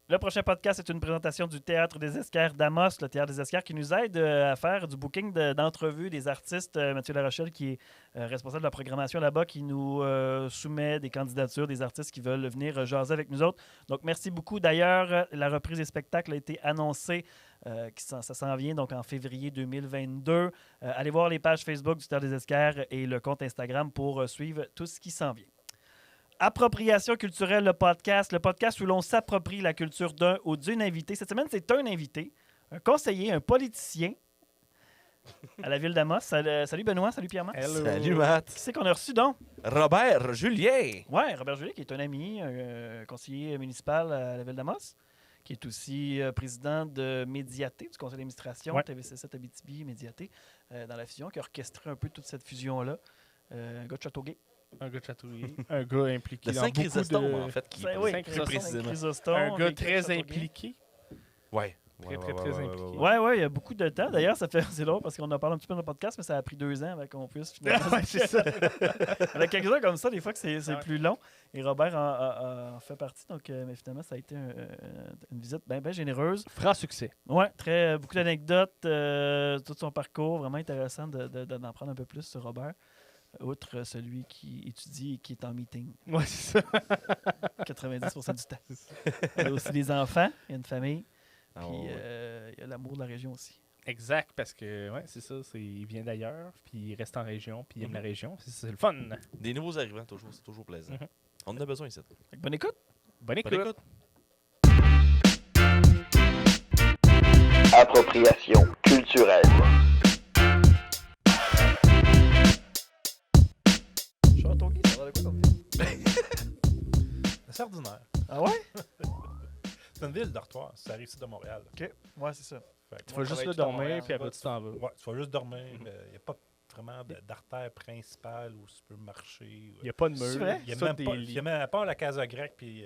Le prochain podcast est une présentation du Théâtre des Esquerres d'Amos, le Théâtre des Esquerres qui nous aide à faire du booking d'entrevues des artistes. Mathieu Larochelle, qui est responsable de la programmation là-bas, qui nous soumet des candidatures des artistes qui veulent venir jaser avec nous autres. Donc, merci beaucoup. D'ailleurs, la reprise des spectacles a été annoncée. Ça s'en vient donc en février 2022. Allez voir les pages Facebook du Théâtre des Esquerres et le compte Instagram pour suivre tout ce qui s'en vient. Appropriation culturelle, le podcast où l'on s'approprie la culture d'un ou d'une invitée. Cette semaine, c'est un invité, un conseiller, un politicien à la ville d'Amos. Salut Benoît, salut Pierre-Marc. Salut Matt. Qui c'est qu'on a reçu donc? Robert Julien. Oui, Robert Julien, qui est un ami, un conseiller municipal à la ville d'Amos, qui est aussi président de Médiaté, du conseil d'administration, TVC7 Abitibi, Médiaté, dans la fusion, qui a orchestré un peu toute cette fusion-là. Un gars de Châteauguay. Un gars de Châteauguay. Un gars impliqué Le dans beaucoup Saint-Chrysostome, de... en fait, qui Oui, précisément. Un gars très impliqué. Ouais. Très impliqué. Oui, il y a beaucoup de temps. D'ailleurs, c'est long parce qu'on en parle un petit peu dans le podcast, mais ça a pris 2 ans avant qu'on puisse finalement. C'est ça. Avec quelques-uns comme ça, des fois que c'est plus long. Et Robert en fait partie. Donc, mais finalement, ça a été une visite bien généreuse. Franc succès. Oui, beaucoup d'anecdotes, tout son parcours. Vraiment intéressant d'en prendre un peu plus sur Robert. Outre celui qui étudie et qui est en meeting. Oui, c'est ça. 90% du temps. Il y a aussi des enfants, il y a une famille. Puis ouais. il y a l'amour de la région aussi. Exact, parce que c'est ça, il vient d'ailleurs, puis il reste en région, puis il aime la région. C'est le fun. Des nouveaux arrivants, c'est toujours plaisant. On en a besoin ici. Bonne écoute. Bonne écoute. Appropriation culturelle. Châteauguay, ça va de quoi comme ville? C'est ordinaire. Ah ouais? C'est une ville dortoir, ça arrive ici de Montréal. OK. Ouais, c'est ça. Tu vas juste là dormir, puis après tu t'en vas. Ouais, tu vas juste dormir. Il n'y a pas vraiment d'artère principale où tu peux marcher. Il n'y a pas de mur. C'est vrai? Il y a ça, même des pas, lits. il y a même à part la casa grecque puis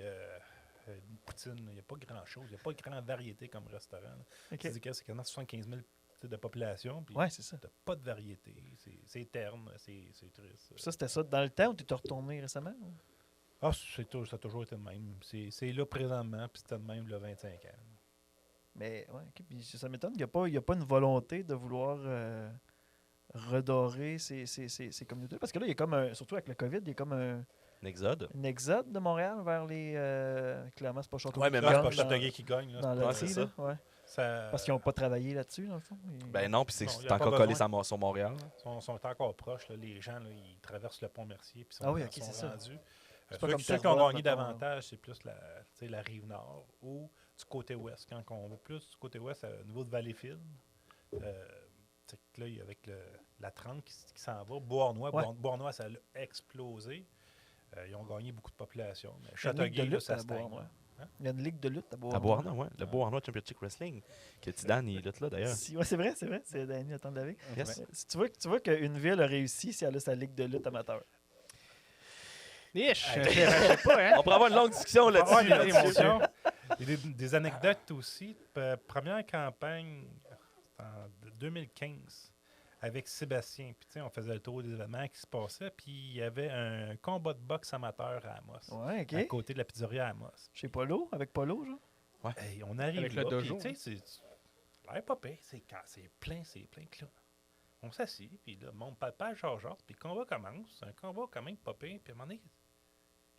une poutine, il n'y a pas grand-chose. Il n'y a pas grande variété comme restaurant. OK. C'est quasiment 75 000 de population. Puis Ouais, c'est ça. t'as pas de variété. C'est terne, c'est triste. Ça, c'était ça dans le temps où tu es retourné récemment? Ou? Ah, ça a toujours été le même. C'est là présentement, puis c'était le même il y a 25 ans. Mais ouais, OK. Puis ça m'étonne qu'il n'y a pas une volonté de vouloir redorer ces communautés. Parce que là, il y a comme surtout avec le COVID, il y a comme un Exode. exode de Montréal vers les... clairement, c'est pas Châteauguay. Ouais, mais qui Là, c'est gagne pas dans- Châteauguay qui gagne. Là, dans c'est le pas- c'est prix, ça. là, ouais. ça- Parce qu'ils n'ont pas travaillé là-dessus, dans le fond. Ben non, puis c'est Non, il y a encore pas collé besoin. sur Montréal. Ils sont encore proches. Là. Les gens, là, ils traversent le pont Mercier puis Ah oui, ok, sont c'est ça. rendus. C'est pas Ceux comme qui ont Terrebonne, gagné mettons, davantage, c'est plus la rive nord ou du côté ouest. Quand on va plus du côté ouest, au niveau de Valleyfield, c'est que là, il y a avec la 30 qui s'en va. Beauharnois, Ouais. Beauharnois, ça a explosé. Ils ont gagné beaucoup de population. Mais Il y a une ligue de Châteauguay, là, lutte ça à stagne. Beauharnois. Hein? Il y a une ligue de lutte à À Beauharnois. Beauharnois, ouais. Le Beauharnois Championship Wrestling. Que Tidane, il est là, d'ailleurs. Ouais, c'est vrai. C'est Danny Attendavik. Yes. Tu vois qu'une ville a réussi si elle a sa ligue de lutte amateur. Niche! Je sais pas, hein? On pourrait avoir une longue discussion là-dessus. Ouais, il y a des là-dessus. émotions. Il y a des anecdotes aussi. Première campagne en 2015 avec Sébastien. Puis, tu sais, on faisait le tour des événements qui se passaient. Puis, il y avait un combat de boxe amateur à Amos. Ouais, OK. À côté de la pizzeria à Amos. Chez Polo, avec Polo, genre. Hey, on arrive Avec là, le dojo, puis, tu sais, c'est l'air pas pire. Quand c'est plein que là. On s'assied, puis là, mon papa Georges, puis le combat commence. C'est un combat quand même pas pire. Puis à un moment donné,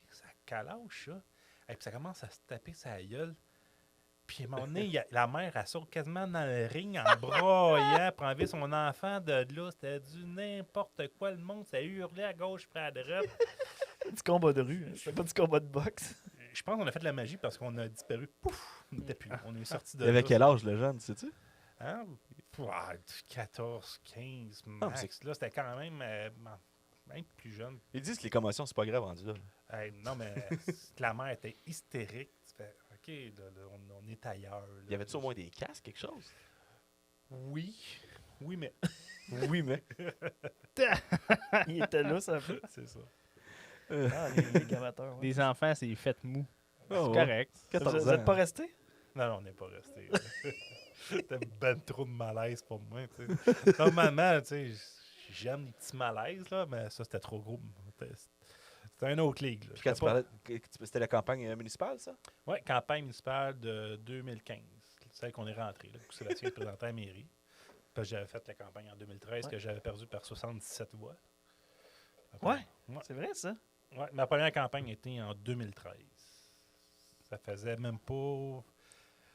ça calâche, ça. Et puis ça commence à se taper sa gueule. Puis à un moment donné, la mère, elle sort quasiment dans le ring en broyant pour enlever son enfant de là. C'était du n'importe quoi. Le monde, ça hurlait à gauche puis à droite. Du combat de rue. Hein. C'est pas du combat de boxe. Je pense qu'on a fait de la magie parce qu'on a disparu. Pouf! On n'était plus là. On est sorti de Il avait là. quel âge, le jeune, sais-tu? Hein? Ouah, 14, 15 Ah, max. Là, c'était quand même plus jeune. Ils disent que les commotions, c'est pas grave rendu là. Hey, non, mais la mère était hystérique. Tu fais, OK, là, on est ailleurs. Là. Y avait-tu au moins des casques, quelque chose? Oui. Oui, mais Oui, mais. Il était là, ça fait. c'est ça. Ah, les amateurs. Ouais. Les enfants, c'est fait mou. Oh, C'est ouais. correct. Vous 14 n'êtes ans. pas resté? Non, on n'est pas resté. C'était ben trop de malaise pour moi. Tu sais. Normalement, tu sais, j'aime les petits malaises, là, mais ça, c'était trop gros. C'était une autre ligue. Puis quand tu parlais, c'était la campagne municipale, ça? Oui, campagne municipale de 2015. Celle qu'on est rentré. Là, Sébastien se présentait à la mairie. Parce que j'avais fait la campagne en 2013 que j'avais perdu par 77 voix. Ouais, Ouais. c'est vrai, ça. Ouais, ma première campagne était en 2013. Ça faisait même pas...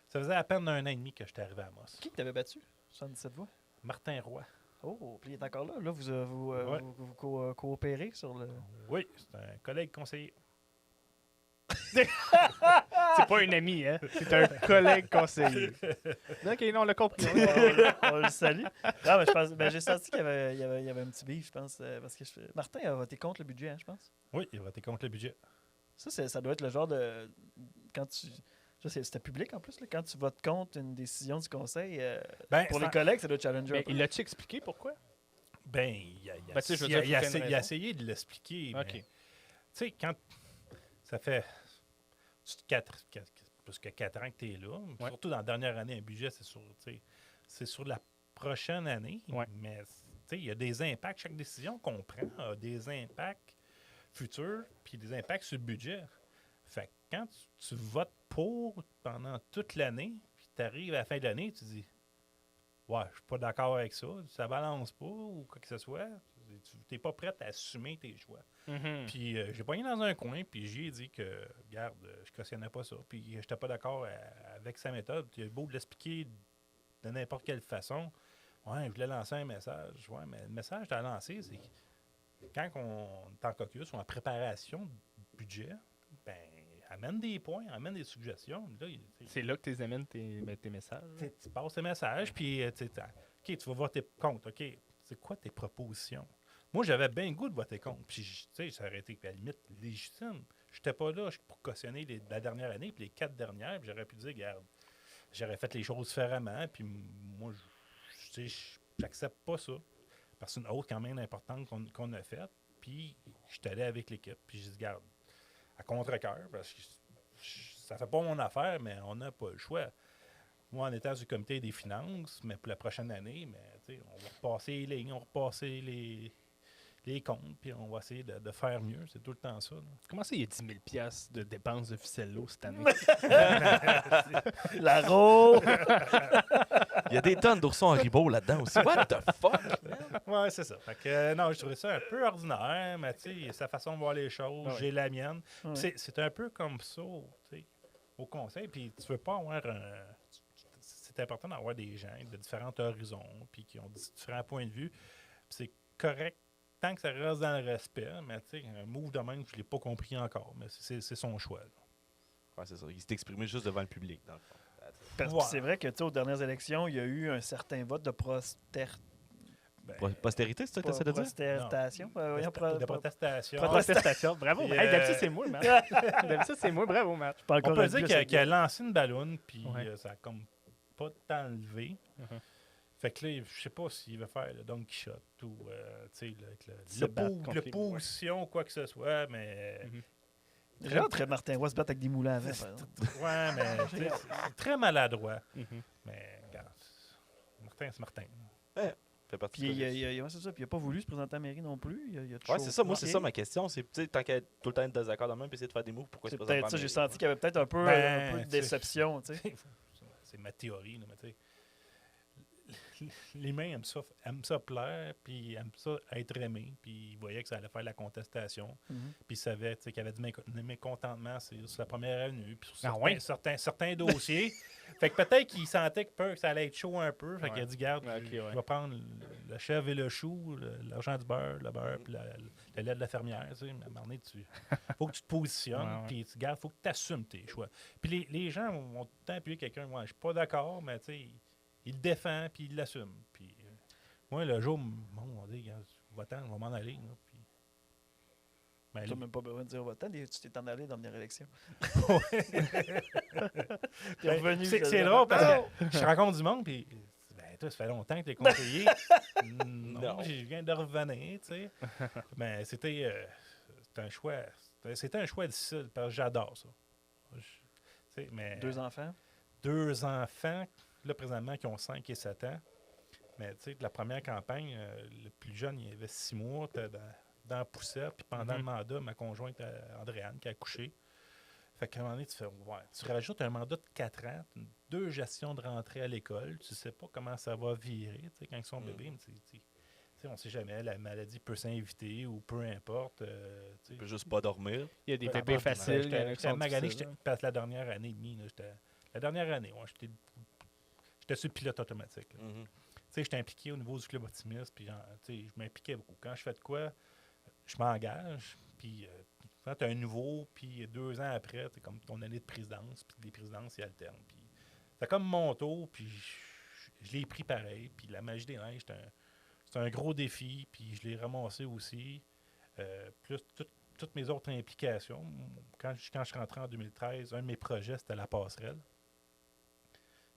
Ça faisait à peine 1 an et demi que j'étais arrivé à Amos. Qui t'avait battu? 77 voix. Martin Roy. Oh, puis il est encore là. Là, Ouais. vous coopérez sur le... Oui, c'est un collègue conseiller. C'est pas un ami, hein? C'est un collègue conseiller. OK, non, on l'a compris. On le salue. Non, mais je pense, j'ai senti qu'il y avait un petit beef, je pense. Parce que Martin a voté contre le budget, hein, je pense. Oui, il va voter contre le budget. Ça doit être le genre de... Quand tu... C'était public en plus, là, quand tu votes contre une décision du conseil. Pour les collègues, ça doit challenger. Mais il l'a-tu expliqué pourquoi? Ben, il a Ben, tu sais, je veux dire, il a faut qu'il y ait une essayé- il a raison. essayé de l'expliquer. OK. Mais, tu sais, quand ça fait plus que 4 ans que tu es là, Ouais. surtout dans la dernière année, un budget, c'est sur la prochaine année. Ouais. Mais tu sais, il y a des impacts. Chaque décision qu'on prend a des impacts futurs puis des impacts sur le budget. Fait que quand tu votes pour pendant toute l'année, puis tu arrives à la fin de l'année, tu dis ouais, je suis pas d'accord avec ça balance pas ou quoi que ce soit. Tu n'es pas prêt à assumer tes choix. Mhm. Puis j'ai pogné dans un coin, puis j'ai dit que, regarde, je cautionnais pas ça. Puis j'étais pas d'accord avec sa méthode. Puis il a beau l'expliquer de n'importe quelle façon. Ouais, je voulais lancer un message. Ouais, mais le message que tu as lancé, c'est que quand on est en caucus ou en préparation de budget, ben, amène des points, amène des suggestions. Là, C'est là que tu amènes tes messages. tu passes tes messages, puis OK, tu vas voter contre. OK, c'est quoi tes propositions? Moi, j'avais bien le goût de voter contre. Puis, tu sais, ça aurait été à la limite légitime. Je n'étais pas là pour cautionner la dernière année, puis les 4 dernières, puis j'aurais pu dire, regarde, j'aurais fait les choses différemment, puis moi, tu sais, j'accepte pas ça. Parce que c'est une autre quand même importante qu'on a faite. Puis, je suis allé avec l'équipe, puis je dis, regarde, à contre-cœur, parce que ça fait pas mon affaire, mais on n'a pas le choix. Moi, en étant du comité des finances, mais pour la prochaine année, mais, tu sais, on va repasser les lignes, on va repasser les comptes, puis on va essayer de faire mieux. C'est tout le temps ça. Là. Comment ça, il y a 10 000 $ de dépenses de ficello cette année? Laro! Il y a des tonnes d'oursons Haribo là-dedans aussi. What the fuck? Ouais, c'est ça. Fait que, non, je trouvais ça un peu ordinaire, mais tu sais, sa façon de voir les choses, Ouais. j'ai la mienne. Ouais. C'est un peu comme ça, tu sais, au conseil, puis tu veux pas avoir c'est important d'avoir des gens de différents horizons, puis qui ont différents points de vue. Puis c'est correct tant que ça reste dans le respect, mais tu sais, un move de même, je l'ai pas compris encore, mais c'est son choix. Là. Ouais, c'est ça. Il s'est exprimé juste devant le public, dans le fond. Parce que Ouais. c'est vrai que, tu sais, aux dernières élections, il y a eu un certain vote de Ben, Postérité, c'est ça que tu essaies de dire? protestation. de protestation. Protestation. Bravo. Puis, Hey, d'habitude, c'est moi, Matt. D'habitude, c'est moi. Bravo, Matt. Pas On encore peut rendu dire à qu'il a, cette qu'il a lancé une ballonne, puis Ouais. ça a comme pas tant levé. Mhm. Fait que là, je sais pas s'il veut faire le Don Quichotte ou tu sais, Se battre contre les- l'opposition ou quoi que ce soit, mais. Mhm. J'ai hâte que Martin Roy se batte avec des moulins avant, par exemple. Ouais, mais tu sais, c'est très maladroit. Mhm. Mais regarde, Martin, c'est Martin. Fait partie Puis du ouais, c'est ça. Puis il n'a pas voulu se présenter à la mairie non plus. Il a Ouais, toujours c'est ça. Moi, c'est bloqué. ça ma question. C'est, tu sais, tant qu'à tout le temps être désaccord dans le même puis essayer de faire des moves, pourquoi C'est se présente peut-être ça. pas J'ai en senti qu'il y avait peut-être un peu Ben, de déception, tu sais. C'est ma théorie, là, mais tu sais. Les mains aiment ça plaire, puis aiment ça être aimé, puis ils voyaient que ça allait faire la contestation. Mhm. Puis ils savaient qu'il y avait du mécontentement sur la première avenue, puis sur Ah ouais? certains dossiers. Fait que peut-être qu'ils sentaient que ça allait être chaud un peu. Fait qu'il a Ouais. dit, garde, Ok, je ouais. vais prendre le chèvre et le chou, l'argent du beurre, le beurre, puis le lait de la fermière. Tu sais. Mais à un moment donné, faut que tu te positionnes, Ouais, ouais. puis tu gardes, faut que tu assumes tes choix. Puis les gens vont tout le temps appuyer quelqu'un, ouais, je suis pas d'accord, mais tu sais, il le défend, puis il l'assume. Puis moi, le jour, bon, on dit, regarde, va-t'en, on va m'en aller. Là, puis... Ben, Tu n'as même pas besoin de dire votant. Tu t'es en allé dans la dernière élection. T'es Ben, revenu. c'est drôle parce que je rencontre du monde, puis ben, toi, ça fait longtemps que tu es conseiller. non, Non. je viens de revenir, tu sais. Mais c'était un choix. C'était un choix difficile parce que j'adore ça. Tu sais, mais 2 enfants. 2 enfants, là, présentement, qui ont 5 et 7 ans. Mais tu sais, de la première campagne, le plus jeune, il avait 6 mois. dans la poussière. Puis pendant le mandat, ma conjointe, Andréane, qui a accouché. Fait qu'à un moment donné, tu fais, ouais, tu rajoutes un mandat de 4 ans, 2 gestions de rentrée à l'école. Tu sais pas comment ça va virer, tu sais, quand ils sont bébés. Mais tu sais, on sait jamais, la maladie peut s'inviter ou peu importe. Tu Tu peux juste pas dormir. Il y a des peu bébés importe. faciles, il y en a qui J'étais sont magané, difficiles, hein. parce que la dernière année et demie, là, la dernière année, ouais, j'étais sur le pilote automatique. Là. Mhm. Tu sais, j'étais impliqué au niveau du club optimiste, puis tu sais, je m'impliquais beaucoup. Quand je fais de quoi, je m'engage, puis quand tu as un nouveau, puis 2 ans après, tu comme ton année de présidence, puis les présidences, ils alternent. Puis c'est comme mon tour, puis je l'ai pris pareil. Puis la magie des neiges, c'est un gros défi, puis je l'ai ramassé aussi. Plus toutes mes autres implications. Quand je suis rentré en 2013, un de mes projets, c'était la passerelle.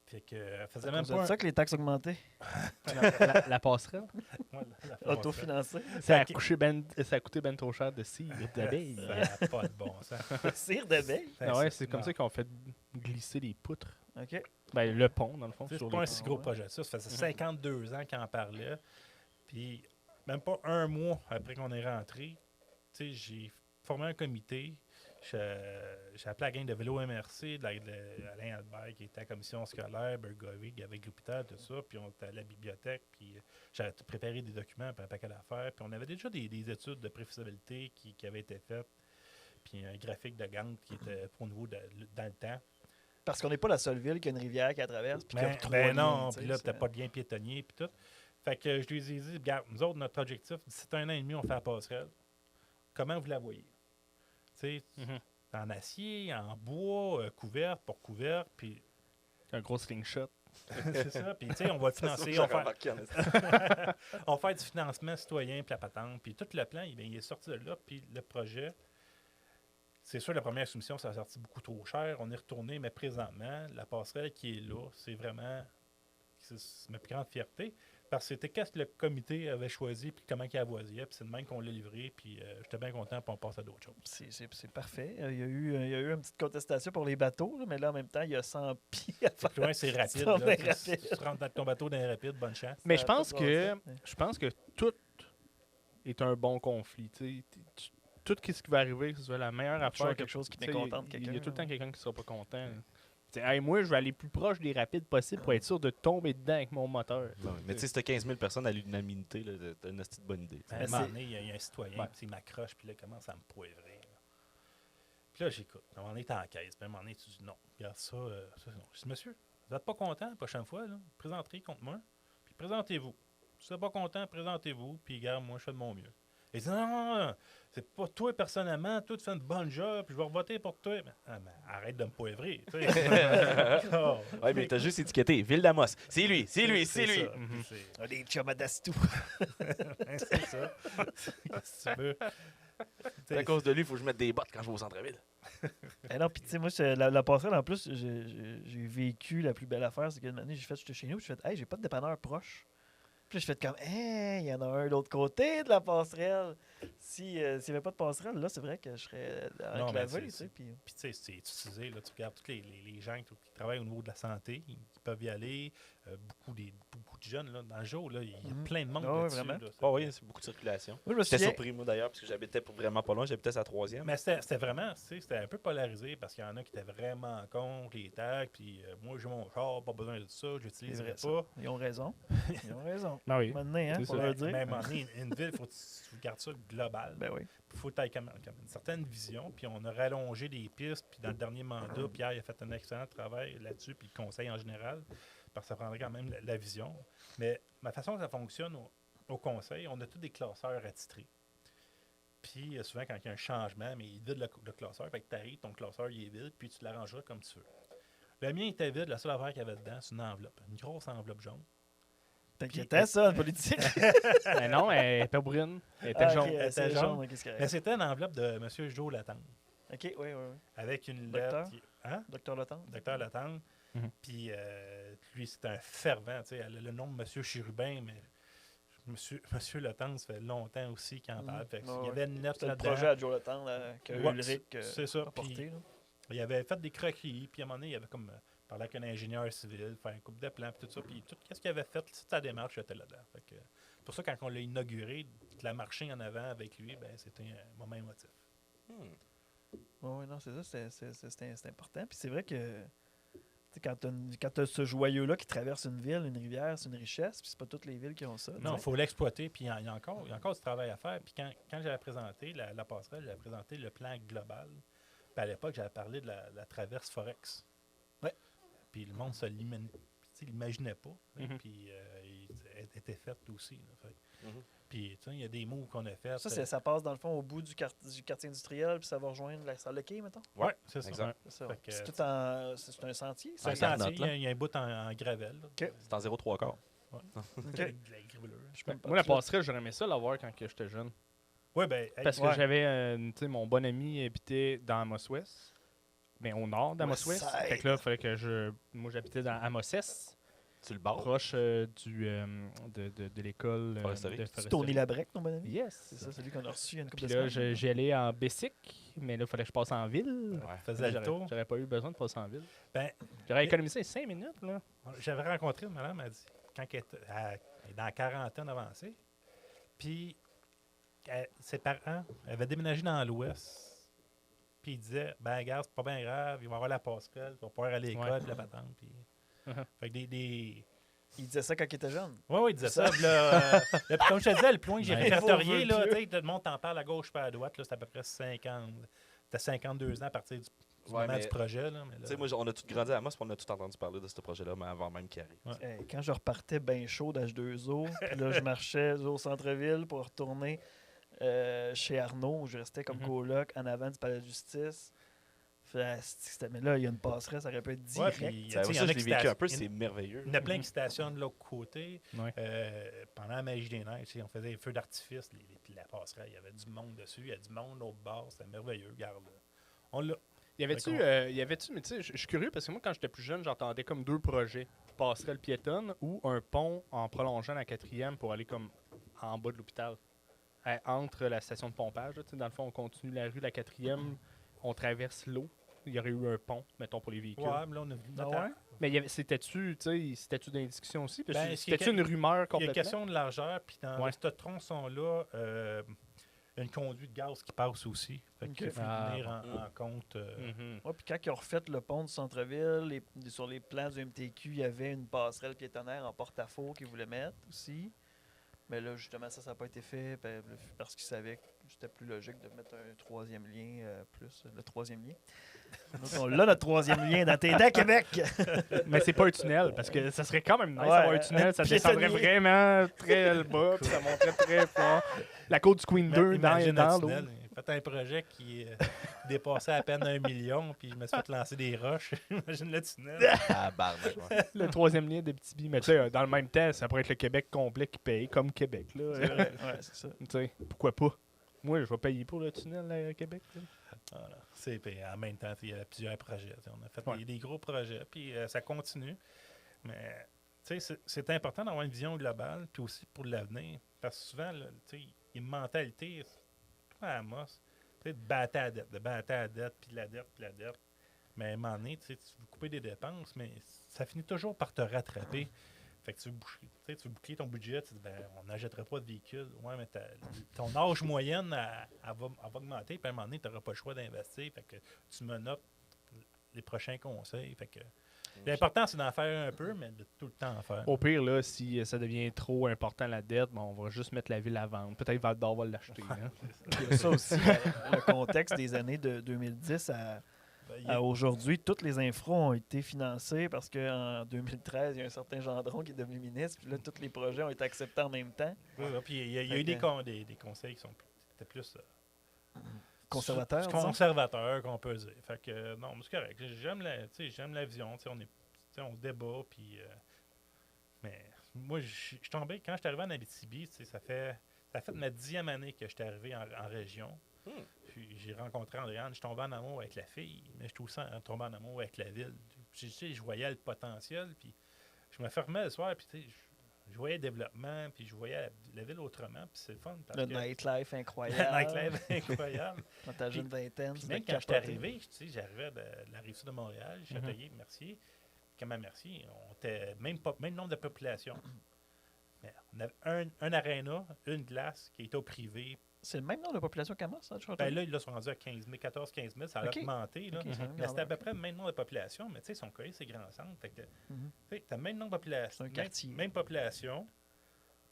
Fait que, elle faisait même C'est pas ça que les taxes augmentées, La passerelle. la passerelle. autofinancées. Ça a coûté ben trop cher de cire d'abeille. Ça n'a pas de bon sens. Cire d'abeille. Ah ouais, c'est comme non. ça qu'on fait glisser les poutres. OK. Ben, le pont, dans le fond. C'est Sur pas les un si gros projet. Ça faisait 52 ans qu'on en parlait. Puis, même pas un mois après qu'on est rentré, tu sais, j'ai formé un comité. J'ai appelé la gang de vélo MRC, Alain Albert, qui était à la commission scolaire, Bergovig avec L'Hôpital, tout ça. Puis, on était à la bibliothèque. Puis, j'avais préparé des documents, puis un paquet d'affaires. Puis, on avait déjà des études de préfaisabilité qui avaient été faites. Puis, un graphique de Gantt qui était au niveau dans le temps. Parce qu'on n'est pas la seule ville qui a une rivière qui la traverse. Puis qui a Ben, 3 ben non, lignes, puis tu là, sais, t'as pas de lien piétonnier, puis tout. Fait que je lui ai dit, regarde, nous autres, notre objectif, d'ici 1 an et demi, on fait la passerelle. Comment vous la voyez? Tu sais, en acier, en bois, couverte, pour couverte, puis Un gros slingshot. c'est ça. Puis, tu sais, on va le financer. J'ai remarqué, en esti. On va faire du financement citoyen, puis la patente. Puis tout le plan, il est sorti de là, puis le projet. C'est sûr, la première soumission, ça a sorti beaucoup trop cher. On est retourné, mais présentement, la passerelle qui est là, c'est vraiment c'est ma plus grande fierté. Parce que c'était qu'est-ce que le comité avait choisi, puis comment il avoisillait, puis c'est de même qu'on l'a livré, puis j'étais bien content, puis on passe à d'autres choses. C'est parfait. Il y a eu une petite contestation pour les bateaux, là, mais là, en même temps, il y a 100 pieds à faire. Plus loin, c'est rapide. Ça, Là, mais tu rapide. tu rentres dans ton bateau dans les rapides, bonne chance. Mais Ça je a pense pas de que bon sens. je pense que tout est un bon conflit. Tout ce qui va arriver, que ce soit la meilleure Toujours affaire. quelque chose qui tu sais, mécontente il y a quelqu'un, tout le temps hein. quelqu'un qui ne sera pas content. Tu sais, hey, moi, je vais aller le plus proche des rapides possible pour être sûr de tomber dedans avec mon moteur. Ouais, mais tu sais, c'était 15 000 personnes à l'unanimité. là, T'as une hostie de bonne idée. À un Mais moment c'est- donné, il y a un citoyen, Ouais. puis il m'accroche, puis là, il commence à me poivrer. Là. Puis là, j'écoute. À un moment donné, t'es en caisse. Puis à un moment donné, tu dis non, regarde ça, ça non. Je dis, monsieur, vous n'êtes pas content la prochaine fois, là, présenterez contre moi, puis présentez-vous. Si vous n'êtes pas content, présentez-vous, puis regarde, moi, je fais de mon mieux. Il dit, non, c'est pas toi personnellement, toi, tu fais une bonne job, puis je vais voter pour toi. Mais arrête de me poivrer. Tu sais. Oh. Ouais, mais t'as juste étiqueté Ville d'Amos. C'est lui, c'est lui, c'est lui. ça. Mhm. C'est- Ah, des chums à Dastou. c'est ça. Qu'est-ce que tu veux? C'est à cause de lui, il faut que je mette des bottes quand je vais au centre-ville. Eh non, puis tu sais, moi, la passerelle, en plus, j'ai vécu la plus belle affaire. C'est qu'une année, j'étais chez nous, puis j'ai fait, hey, j'ai pas de dépanneur proche. Puis là, j'ai fait comme, hey, il y en a un de l'autre côté de la passerelle. S'il n'y avait pas de passerelle, là, c'est vrai que je serais Non, mais enclavé, tu c'est- sais. Puis Puis tu sais, c'est utilisé, là, tu regardes tous les gens qui travaillent au niveau de la santé, ils peuvent y aller. Beaucoup de jeunes, là, dans le jour, là, il y a Mhm. plein de monde Ah ouais, là-dessus. vraiment. là. Oh, oui, c'est beaucoup de circulation. moi, je me J'étais souviens, surpris, moi, d'ailleurs, parce que j'habitais vraiment pas loin. J'habitais sa 3e. Mais c'était vraiment, tu sais, c'était un peu polarisé parce qu'il y en a qui étaient vraiment contre les tags. Puis moi, j'ai mon char, pas besoin de ça, je c'est l'utiliserai vrai, ça. pas. Ils ont raison. Ils ont raison. Ah oui. Maintenant, hein, C'est pour ça. le dire. Même en une ville, il faut que tu gardes ça global. Ben oui. Il faut être comme une certaine vision. Puis on a rallongé les pistes. Puis dans le dernier mandat, Pierre il a fait un excellent travail là-dessus. Puis le conseil en général. Parce que ça prendrait quand même la vision. Mais ma façon que ça fonctionne au conseil, on a tous des classeurs attitrés. Puis souvent, quand il y a un changement, mais il vide le classeur. Fait que tu arrives, ton classeur il est vide. Puis tu l'arrangeras comme tu veux. Le mien était vide. La seule affaire qu'il y avait dedans, c'est une enveloppe. Une grosse enveloppe jaune. T'inquiétais, ça, en politique. Mais non, elle était brune. Elle était Ah, jaune. ok, Elle c'est était jaune. jaune. Qu'est-ce que Mais c'était une enveloppe de M. Joe Latendre. OK, oui, oui, oui. Avec une Docteur? lettre. Hein? Docteur Latendre. Docteur Latendre. Mhm. Puis lui, c'est un fervent. Tu sais, elle a le nom de M. Chérubin, mais Monsieur Latendre, ça fait longtemps aussi qu'il en parle. Fait que Ah il y ouais. avait une lettre C'était le là-dedans. projet à Joe Latendre que Ouais, Ulrich c'est ça. a porté. Puis là. il avait fait des croquis, puis à un moment donné, il avait comme parlé avec un ingénieur civil, faire un couple de plans, puis tout ça. Puis tout ce qu'il avait fait, toute sa démarche était là-dedans. Fait que pour ça, quand on l'a inauguré, de la marcher en avant avec lui, ben, c'était un moment émotif. Oui, non, c'est ça, c'est important. Puis c'est vrai que tu sais, quand tu as ce joyau-là qui traverse une ville, une rivière, c'est une richesse, puis c'est pas toutes les villes qui ont ça. Non, il tu sais. faut l'exploiter, puis il y a encore du travail à faire. Puis quand j'avais présenté la passerelle, j'avais présenté le plan global. Puis à l'époque, j'avais parlé de la traverse Forex. Ouais. Puis le monde se l'imaginait pas. Mhm. Puis elle était faite aussi. Là, fait. Mhm. Puis tu sais, il y a des mots qu'on a fait. Ça passe dans le fond au bout du quartier industriel, puis ça va rejoindre la salle de quai, mettons. Ouais, c'est ça. exact. C'est ça. Fait que, C'est tout c'est un sentier. C'est un En sentier, garnotte, là. il y a un bout en gravel. Là. C'est en 0,3 OK. De la gravelure. Je peux me Moi, la passer là. passerelle, j'aurais aimé ça l'avoir quand que j'étais jeune. Ouais, ben, hey, Parce que Ouais. j'avais, tu sais, mon bon ami habitait dans Amos-Ouest. Mais au nord d'Amos-Ouest. Westside. Fait que là, il fallait que moi, j'habitais dans Amos-Est, Tu le barres. proche de l'école Foresterie. de C'est Tony Labrec, ton bon ami? Yes. C'est ça, celui qu'on a reçu il y a une couple Puis de là, semaines. j'y allais en Bessic, mais là, il fallait que je passe en ville. Ouais. faisait le J'aurais tour. j'aurais pas eu besoin de passer en ville. Ben, J'aurais économisé 5 minutes, là. j'avais rencontré une madame, elle dit, quand elle est dans la quarantaine avancée, puis ses parents avaient déménagé dans l'Ouest, puis ils disaient, ben regarde, c'est pas bien grave, il va y avoir la passerelle, tu vas pouvoir aller à l'école, Ouais. puis la patente, puis... Uh-huh. Fait que des... Il disait ça quand il était jeune. Oui, il disait ça. Puis là, puis comme je te disais, le point que j'ai Ben, répertorié, faut là, plus. tu sais, tout le monde t'en parle à gauche pas à droite, là, c'est à peu près 50... C'était 52 ans à partir du Ouais, moment mais- du projet, là. Mais Tu là, sais, moi, on a tout grandi à Amos, puis on a tout entendu parler de ce projet-là, mais avant même qu'il arrive. Ouais. Hey, quand je repartais bien chaud d'H2O, puis là, je marchais au centre-ville pour retourner chez Arnaud, où je restais comme Mhm. coloc en avant du palais de justice. Mais là, il y a une passerelle, ça aurait pu être ouais, direct. puis, Ça, tu sais, il y ça, en je a l'ai qui vécu un peu, stationnent- c'est merveilleux. Il y en a plein qui stationnent de l'autre côté. Ouais. Pendant la magie des neiges, tu sais, on faisait des feux d'artifice, puis la passerelle, il y avait du monde dessus, il y a du monde l'autre bord, c'était merveilleux, regarde. On l'a. Y avait-tu, D'accord. mais tu sais, je suis curieux parce que moi, quand j'étais plus jeune, j'entendais comme 2 projets. Passerelle piétonne ou un pont en prolongeant la 4e pour aller comme en bas de l'hôpital. Entre la station de pompage, là, tu sais, dans le fond, on continue la rue, la 4e, on traverse l'eau. Il y aurait eu un pont, mettons, pour les véhicules. Ouais, mais là, on a vu Ah notre- ouais? Mais c'était-tu dans les discussions aussi? Parce que Ben, c'était-tu une rumeur Il y a complètement? question de largeur, puis dans Ouais. ce tronçon-là, il y a une conduite de gaz qui passe aussi. Fait qu'il Ok. faut Ah, tenir en compte. Mhm. Ouais, puis quand ils ont refait le pont du centre-ville, sur les plans du MTQ, il y avait une passerelle piétonnaire en porte-à-faux qu'ils voulaient mettre aussi. Mais là, justement, ça n'a pas été fait parce qu'ils savaient que c'était plus logique de mettre un troisième lien, le troisième lien. Donc, on l'a, notre troisième lien dans tes dents, Québec! Mais c'est pas un tunnel, parce que ça serait quand même nice Ouais, d'avoir un tunnel, ça descendrait piétonnier. vraiment très bas, puis ça monterait très fort. La côte du Queen 2 Imagine dans un l'eau. tunnel. Faites un projet qui dépassait à peine 1 million, puis je me suis fait lancer des roches. Imagine le tunnel. Ah, barnac, ouais. Le troisième lien des petits billes. Mais tu sais, dans le même temps, ça pourrait être le Québec complet qui paye, comme Québec. Là. C'est vrai, ouais, c'est ça. Tu sais, pourquoi pas? Moi, je vais payer pour le tunnel à Québec. là. Voilà. Puis en même temps, il y avait plusieurs projets. Tu sais, on a fait Ouais. des gros projets, puis ça continue. Mais tu sais, c'est important d'avoir une vision globale, puis aussi pour l'avenir. Parce que souvent, là, tu sais, il y a une mentalité, à Amos, tu sais, de battre à la dette, puis la dette, puis la dette. Mais à un moment donné, tu sais, tu veux couper des dépenses, mais ça finit toujours par te rattraper. Fait que tu veux boucler ton budget, tu dis, ben, on n'achètera pas de véhicule. Ouais, mais ton âge moyenne, elle va augmenter, puis à un moment donné, tu n'auras pas le choix d'investir. Fait que tu menottes les prochains conseils. Fait que l'important, c'est d'en faire un peu, mais de tout le temps en faire. Au pire, là, si ça devient trop important la dette, bon, on va juste mettre la ville à vendre. Peut-être Val d'Or va l'acheter. Hein. Il y a ça aussi, le contexte des années de 2010 à aujourd'hui. Toutes les infros ont été financées parce qu'en 2013, il y a un certain Gendron qui est devenu ministre, puis là, tous les projets ont été acceptés en même temps. Puis il y a eu des conseils qui étaient plus Conservateurs, disons. conservateurs, qu'on peut dire. Fait que non, mais c'est correct. J'aime la vision. On se débat, puis mais moi, je suis tombé, quand je suis arrivé en Abitibi, ça fait ma 10e année que je suis arrivé en région. Puis j'ai rencontré Andréane, je suis tombé en amour avec la fille, mais je suis aussi tombé en amour avec la ville. Je voyais le potentiel, puis je me fermais le soir, puis tu sais, je voyais le développement, puis je voyais la ville autrement, puis c'est le fun. Parce Le que nightlife le incroyable. nightlife incroyable. Dans ta jeune vingtaine. Puis c'était même quand j'étais capoté. arrivé, tu sais, j'arrivais de la rive sud de Montréal, Châteauguay, Mercier. Comme à Mercier, on était même nombre de population. Mais on avait un aréna, une glace qui était au privé. C'est le même nombre de population qu'Amos, ça, je crois. Ben là, ils sont rendus à 15 000, 14-15 000, ça a Ok. augmenté. Là. Ok, c'est Mais c'était à peu près le même nombre de population, mais tu sais, ils sont collés, c'est grands centres. Fait que, Mhm. tu sais, t'as le même nombre de population, C'est un quartier. même population,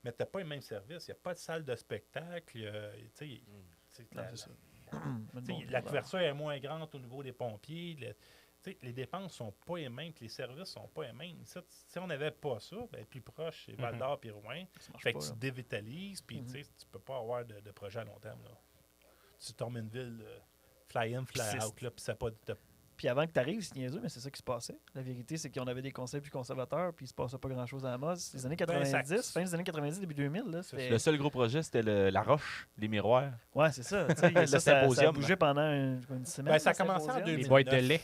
mais t'as pas le même service. Il n'y a pas de salle de spectacle. Tu sais, Non, c'est ça. Mais tu sais, bon, la couverture est moins grande au niveau des pompiers. Tu sais, les dépenses sont pas les mêmes, puis les services sont pas les mêmes. Ça, si on n'avait pas ça, ben, plus proche, c'est Val d'Or puis Rouen. ça marche Fait pas, que là. tu dévitalises, puis tu sais, tu peux pas avoir de projet à long terme. Là. Tu tombes une ville fly-in, fly-out, là, puis ça pas de. Puis avant que tu arrives, c'est niaiseux, mais c'est ça qui se passait. La vérité, c'est qu'on avait des conseils plus conservateurs, puis il se passait pas grand-chose à Amos. Les années 90, fin des années 90, début 2000, là, c'était... Le seul gros projet, c'était la roche, les miroirs. Ouais, c'est ça. Tu sais, Le ça a symposium. bougé pendant une semaine. Ben, ça a le commencé en symposium. 2000. Les boîtes de lait,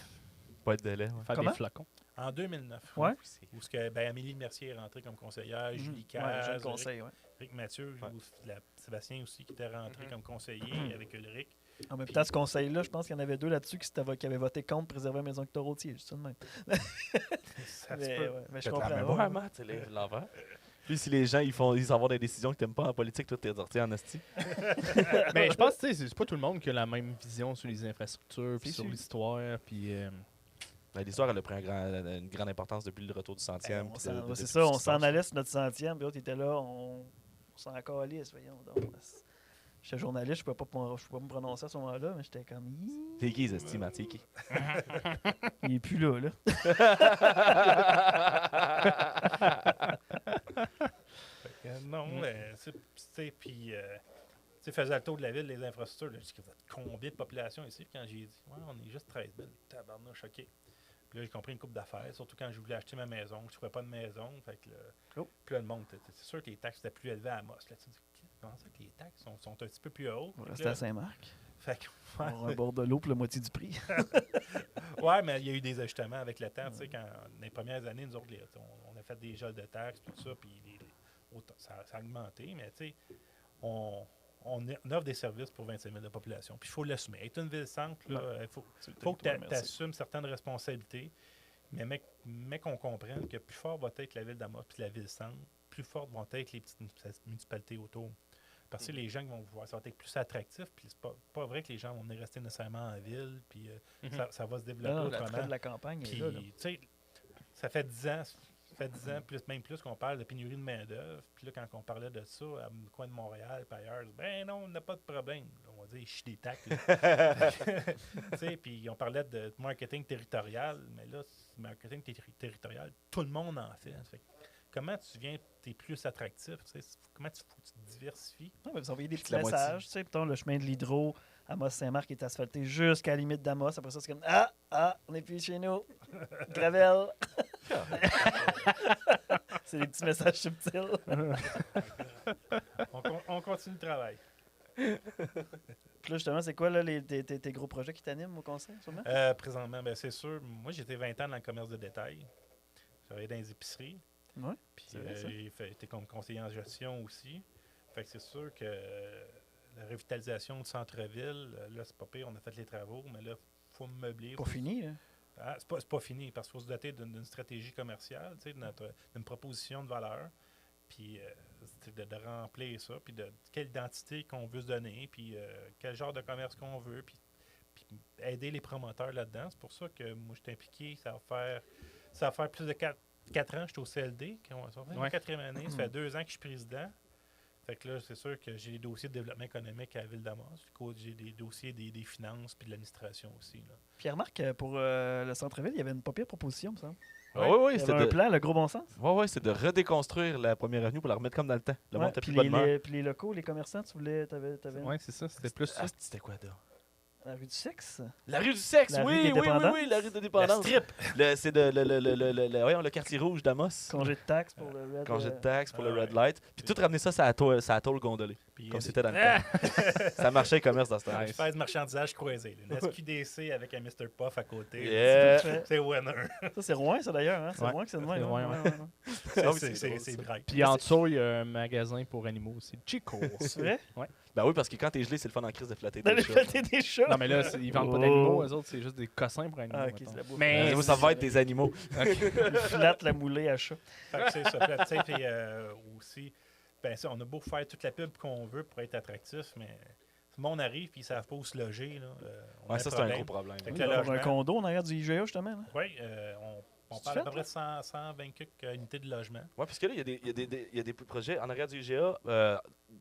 Pas de délai. faire Comment? des flacons. En 2009. Ouais. Où ce que, ben, Amélie Mercier est rentrée comme conseillère, Julie Ouais, Caz, j'ai le conseil, ouais. Eric Mathieu, Ouais. Sébastien aussi qui était rentré comme conseiller avec Ulrich. En même temps, ce conseil-là, je pense qu'il y en avait deux là-dessus qui avaient voté contre préserver la maison Victor Routier. Juste ça de même. Ça se Mais, peut. ouais, mais je Faites comprends. la ouais. mémoire, Matt, c'est l'envers. Puis si les gens ils s'en vont des décisions que t'aimes pas en politique, toi t'es sorti en asti. Mais je pense que c'est pas tout le monde qui a la même vision sur les infrastructures, puis C'est sur sûr. l'histoire, puis... Ben, l'histoire, elle a pris une grande importance depuis le retour du centième. Ben, puis de- c'est de ça, tout on ce qui se s'en passe. allait sur notre centième, puis l'autre était là, on s'en calisse, voyons donc. J'étais journaliste, je ne pouvais pas me prononcer à ce moment-là, mais j'étais comme... Ih, T'es qui, Zesti, Matt? T'es qui? il est plus là, là. Non, puis, tu sais, faisait le tour de la ville, les infrastructures. Là, je dis, vous êtes combien de population ici? Puis quand j'ai dit, ouais, on est juste 13 000. Tabarnouche, OK. Puis là, j'ai compris une coupe d'affaires, surtout quand je voulais acheter ma maison, je ne trouvais pas de maison. Fait que là, Oh. puis là, le monde, c'est sûr que les taxes étaient plus élevées à Amos. Là, tu te dis, comment ça que les taxes sont un petit peu plus hautes? On va Fait que rester là, à Saint-Marc. fait que, On aura un bord de l'eau pour la moitié du prix. ouais, mais il y a eu des ajustements avec le temps. Tu sais, quand, dans les premières années, nous autres, on a fait des gels de taxes, tout ça, puis ça a augmenté, mais tu sais, on offre des services pour 25 000 de population. Puis il faut l'assumer. Être une ville-centre, il faut que tu assumes certaines responsabilités, mais qu'on comprenne que plus fort va être la ville d'Amos puis la ville-centre, plus fortes vont être les petites municipalités autour. Parce que les gens qui vont voir, ça va être plus attractif, puis c'est pas vrai que les gens vont venir rester nécessairement en ville, puis ça va se développer La autrement. traite de la campagne est Puis, là, là. tu sais, ça fait 10 ans, même plus qu'on parle de pénurie de main-d'œuvre. Puis là, quand on parlait de ça, à le coin de Montréal, puis ailleurs, ben non, on n'a pas de problème. On va dire, ils chient des tacs. Tu sais, puis on parlait de marketing territorial, mais là, marketing territorial, tout le monde en fait. Fait que comment tu es plus attractif? Tu sais, comment faut que tu te diversifies? Ouais, vous envoyez des petits la moitié. messages. Tu sais, mettons, le chemin de l'Hydro, Amos-Saint-Marc est asphalté jusqu'à la limite d'Amos. Après ça, c'est comme on n'est plus chez nous. Gravel. C'est des petits messages subtils. On continue le travail. Puis là, justement, c'est quoi là, tes gros projets qui t'animent au conseil, sûrement? Présentement, ben, c'est sûr. Moi, j'étais 20 ans dans le commerce de détail. J'ai travaillé dans les épiceries. Ouais, Puis c'est vrai, ça. j'ai été comme conseiller en gestion aussi. Fait que c'est sûr que la revitalisation du centre-ville, là, c'est pas pire, on a fait les travaux, mais là, il faut meubler. Pas fini, là. Ah, c'est pas fini, parce qu'il faut se doter d'une stratégie commerciale, tu sais, d'une proposition de valeur, puis de remplir ça, puis de quelle identité qu'on veut se donner, puis quel genre de commerce qu'on veut, puis aider les promoteurs là-dedans. C'est pour ça que moi, je suis impliqué, ça va faire plus de 4 ans que je suis au CLD, ça va faire Ouais. la 4e année, ça fait 2 ans que je suis président. Fait que là, c'est sûr que j'ai des dossiers de développement économique à la Ville d'Amos. J'ai des dossiers des finances puis de l'administration aussi. Là. Puis remarque, pour le centre-ville, il y avait une pas pire proposition, me semble. Oui, Il y c'était avait un de... plan, le gros bon sens. c'est de redéconstruire la première avenue pour la remettre comme dans le temps. Le monde était Puis plus bonne humeur. puis les locaux, les commerçants, t'avais Ouais, c'est ça, c'était plus ça. Ah, c'était quoi, là? la rue du sexe. La rue du sexe, La rue oui, des oui, dépendances. oui, la rue de La dépendance. strip! C'est le quartier rouge d'Amos. Congé de taxes pour le Red. Congé de taxes pour le Ouais. red light. Puis tout ramener ça, ça a tôle gondolée. Puis Puis, Comme c'était dans le temps. Ça marchait le commerce dans ce temps. je fais du marchandisage croisé. Là. Une SQDC avec un Mr. Puff à côté. Yeah. C'est winner. Ça, c'est Rouen, ça, d'ailleurs. Hein? C'est Ouais. Rouen que c'est de C'est même. Rouen, hein? ouais. Ah oui, C'est drôle, c'est ça. bright. Puis en dessous, il y a un magasin pour animaux aussi. Chico. C'est vrai? Ben oui, parce que quand t'es gelé, c'est le fun en crise de flatter D'aller tes chats. flatter des chats. Non, mais là, ils vendent pas Oh. d'animaux, eux autres, c'est juste des cossins pour animaux. Ah, ok, mettons. c'est la bouffe. Mais Ça va être des animaux. Ils flattent la moulée à chat. Fait que c'est ça. Puis, tu sais, puis, aussi, ben, ça, on a beau faire toute la pub qu'on veut pour être attractif, mais le monde arrive et ils savent pas où se loger. Là. On a Ouais, ça, c'est un problème. gros problème. Fait que Il le va y avoir un logement- condo en arrière du IGA, justement. Là. Oui, on C'est parle à fait, peu près de 120 quelques unités de logement. Ouais, parce que là, il y a des projets en arrière du IGA,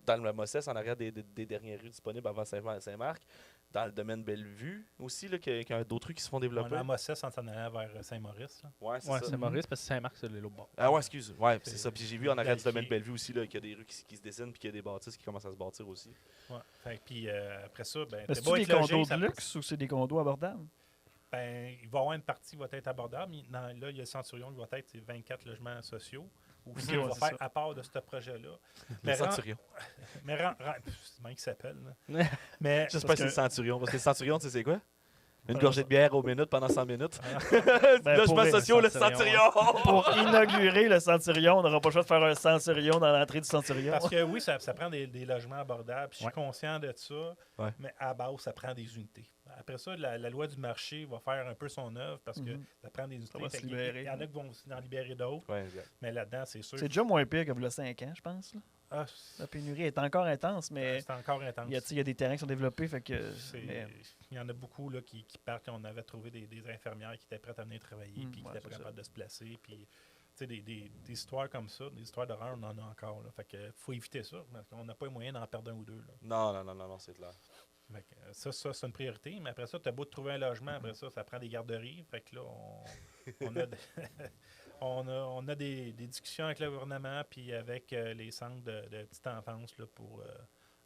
dans le Mosses, en arrière des dernières rues disponibles avant Saint-Marc, dans le domaine Bellevue aussi, là, qu'il y a d'autres rues qui se font On développer. est à Mossès en s'en allant vers Saint-Maurice. Là. Ouais, c'est Ouais, ça. c'est Maurice parce que Saint-Marc, c'est l'autre bord. Ah ouais, excuse. Ouais, c'est C'est- ça. Puis j'ai vu en arrière du domaine Vérifier. Bellevue aussi, là, qu'il y a des rues qui se dessinent, puis qu'il y a des bâtisses qui commencent à se bâtir aussi. Ouais. Fait que, puis après ça, ben, Mais t'es c'est-tu beau des être logé, condos ça- de luxe ou c'est des condos abordables? Ben, il va y avoir une partie qui va être abordable. Là, il y a le Centurion qui va être 24 logements sociaux. Ou Ok, si on ouais, va c'est faire ça. à part de ce projet-là. Le Mais ren- Centurion. c'est même qui s'appelle. là. Mais J'espère que parce c'est le que- Centurion. Parce que le Centurion, tu sais, c'est quoi? Une Ouais, gorgée de bière aux minutes pendant 100 minutes. Ben, Logements pour- sociaux, le Centurion. Centurion! Pour inaugurer le Centurion, on n'aura pas le choix de faire un Centurion dans l'entrée du Centurion. parce que oui, ça prend des logements abordables. Puis je suis Ouais. conscient de ça. Ouais. Mais à base, ça prend des unités. Après ça, la loi du marché va faire un peu son œuvre parce que Mhm. ça prend des unités. va se Fait qu'il libérer. Il y en a qui vont aussi en libérer d'autres. Ouais, exact. Mais là-dedans, c'est sûr. C'est déjà moins pire que le 5 ans, je pense. Là. Ah, La pénurie est encore intense, mais c'est encore intense. il y a des terrains qui sont développés. Fait que, C'est- mais- Il y en a beaucoup là, qui partent. On avait trouvé des infirmières qui étaient prêtes à venir travailler puis qui ouais, étaient c'est pas ça. capables de se placer. Puis, tu sais, des histoires comme ça, des histoires d'horreur, on en a encore. Là. Fait que faut éviter ça. Parce qu'on n'a pas les moyens d'en perdre un ou deux. Là. Non, c'est clair. Fait que, ça, c'est une priorité. Mais après ça, tu as beau de trouver un logement. Après ça, ça prend des garderies. Fait que là, on a, on a des discussions avec le gouvernement puis avec les centres de petite enfance là, pour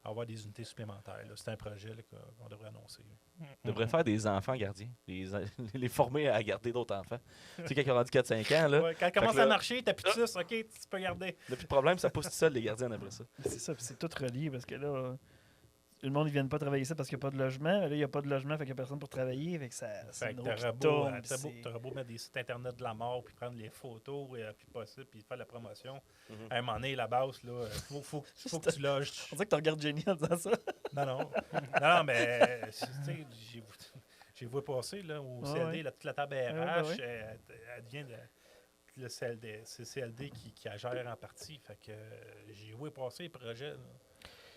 avoir des unités supplémentaires. là. C'est un projet là, qu'on devrait annoncer. On devrait faire des enfants gardiens. Les former à garder d'autres enfants. Tu sais, quand ils ont rendu 4-5 ans, là, Ouais, quand ça commence que là- à marcher, t'as plus de 6, ok, tu peux garder. le plus de problème, ça pousse tout seul les gardiens après ça. c'est ça, puis c'est tout relié parce que là, le monde ne vient pas travailler ici parce qu'il n'y a pas de logement. Là, il n'y a pas de logement, fait qu'il n'y a personne pour travailler. Fait que ça, c'est Fait une que roue qui t'auras beau, tourne, puis t'auras beau, c'est- t'auras beau mettre des sites internet de la mort, puis prendre les photos, puis possible, puis faire la promotion. Mhm. À un moment donné, la base, là, faut que tu loges. On dirait que tu regardes Jenny en disant ça. Non, mais tu sais, j'ai vu passer là, au Ah CLD, ouais. là, toute la table RH, Ah ouais. elle devient le CLD, c'est CLD qui la gère en partie. Fait que j'ai vu passer les projets. là.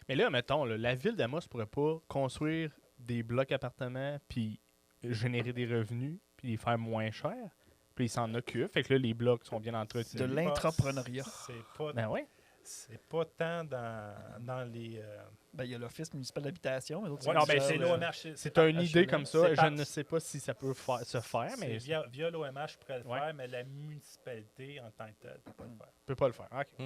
Mais là, mettons, là, la ville d'Amos pourrait pas construire des blocs appartements puis générer des revenus puis les faire moins cher. Puis ils s'en occupent. Fait que là, les blocs sont bien De entretenus. C'est pas- l'intrapreneuriat. Ben ouais. C'est pas tant dans les. Ben, il y a l'Office municipal d'habitation. Mais Ouais, Non, mais ben, c'est c'est l'OMH. C'est une idée comme ça. C'est Je pas- ne sais pas si ça peut se faire, mais je via l'OMH, je pourrais le Ouais. faire, mais la municipalité en tant que telle ne peut pas le faire. peux pas le faire. OK.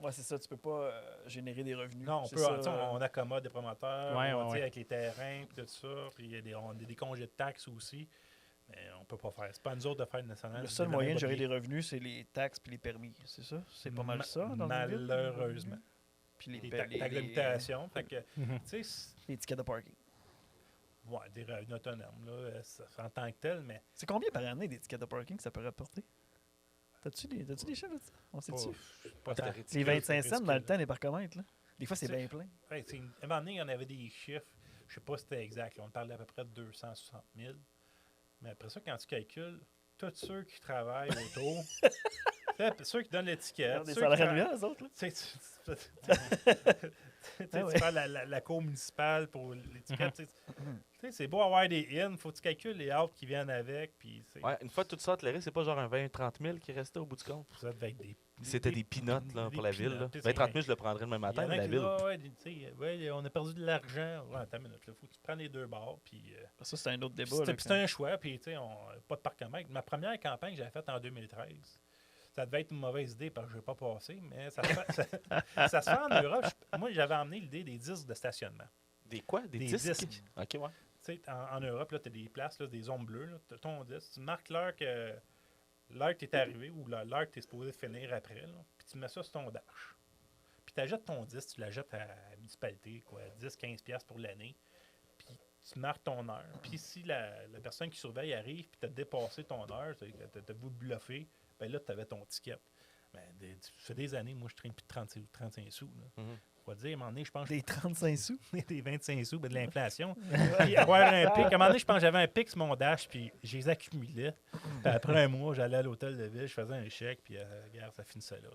Ouais, c'est ça. Tu peux pas générer des revenus. Non, on C'est peut, ça, tu sais, on accommode des promoteurs, Ouais, on, ouais, tu sais, ouais. avec les terrains, puis tout ça, puis il y a on a des congés de taxes aussi, mais on peut pas faire. C'est pas à nous autres de faire le national. Le seul moyen de gérer des revenus, c'est les taxes puis les permis. C'est ça? C'est pas mal ça dans une ville? Malheureusement. Puis les, Les pa- taxes d'habitation, fait que, tu sais, les tickets de parking. ouais, des revenus autonomes, là, en tant que tel, mais C'est combien par année des tickets de parking que ça peut rapporter? T'as-tu des chiffres de ça? On pas, sait-tu? pas tant. Les 25 cents dans le ridicule. temps des parcomètres, là. Des fois, c'est C'est- bien plein. Ouais, tu sais, à un moment donné, il y en avait des chiffres, je sais pas si c'était exact, là, on parlait à peu près de 260 000. Mais après ça, quand tu calcules, tous ceux qui travaillent autour, tu sais, ceux qui donnent l'étiquette, Des ceux salaires qui tra- annuels, eux autres, là. tu sais, tu Ah ouais. fais la cour municipale pour l'étiquette. Tu sais, c'est beau avoir des in, faut que tu calcules les outs qui viennent avec. Puis, tu sais, Ouais, une fois tout ça éclairé, c'est pas genre un 20-30 000 qui restait au bout du compte. ça devait être des. C'était des peanuts là, des pour la ville. Là. peanuts, tu sais, 20-30 000, je le prendrais demain il y en matin, a mais la qui ville. disent, ah ouais, tu sais, ouais, on a perdu de l'argent. Ouais, attends une minute, il faut que tu prennes les deux bords. Puis, Ça, c'est un autre débat. c'était là, c'était un choix, puis tu sais, pas de parcomètre. Ma première campagne que j'avais faite en 2013, ça devait être une mauvaise idée parce que je ne vais pas passer, mais ça se fait, ça se fait en Europe. Moi, j'avais emmené l'idée des disques de stationnement. Des quoi? Des Des disques? disques. Ok, ouais. Tu sais, en Europe, tu as des places, là, des ondes bleues. Tu as ton disque. Tu marques l'heure que tu es arrivé ou l'heure que tu es supposé finir après. Là, puis tu mets ça sur ton dash. Puis puis tu achètes ton disque, tu l'achètes à la municipalité, quoi, 10-15$ pour l'année, puis tu marques ton heure. Puis si la personne qui surveille arrive, puis tu as dépassé ton heure, tu as voulu bluffer, ben là, tu avais ton ticket. Ben, ça fait des années, moi, je traîne plus de 35 sous. Là. On va dire, à un moment donné, je pense Des 35 sous. des 25 sous, ben, de l'inflation. Puis avoir un pic. À un moment donné, je pense que j'avais un pic sur mon dash, puis je les accumulais. Puis après un mois, j'allais à l'hôtel de ville, je faisais un chèque, puis regarde, ça finissait là.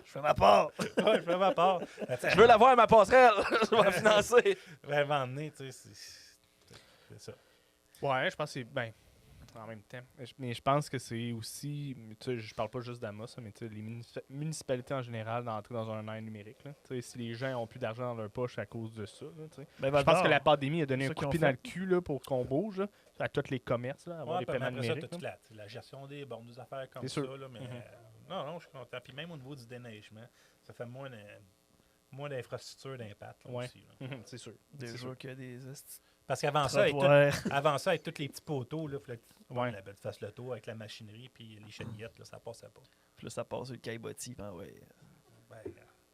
Je fais ma part. Ouais, je fais ma part. Je veux l'avoir, ma passerelle. Je vais la financer. À un moment donné, tu sais, c'est ça. Ouais, je pense que c'est. Ben, en même temps. Mais je pense que c'est aussi. Tu sais, je parle pas juste d'Amos, mais tu sais, les municipalités en général d'entrer dans un ère numérique. Là. Tu sais, si les gens ont plus d'argent dans leur poche à cause de ça. Là, tu sais. Ben, Je pense que la pandémie a donné Ceux un qui coup de ont pied dans fait. le cul là, pour qu'on bouge là, à tous les commerces, là, avoir Ouais, des puis paiements après ça, numériques. toute là. la gestion des bornes, des affaires comme C'est ça. sûr. Là, mais non, je suis content. Puis même au niveau du déneigement, ça fait moins d'infrastructures d'impact là, Ouais. aussi. Là. C'est sûr. Des C'est jours sûr. qu'il y a des esti Parce qu'avant de ça, trottoirs. avant ça, avec tous les petits poteaux, il fallait que Ouais. tu fasses le tour avec la machinerie puis les chenillettes, là, ça passait pas. Puis là, ça passe sur le caillebotis. Ben ouais. Ben,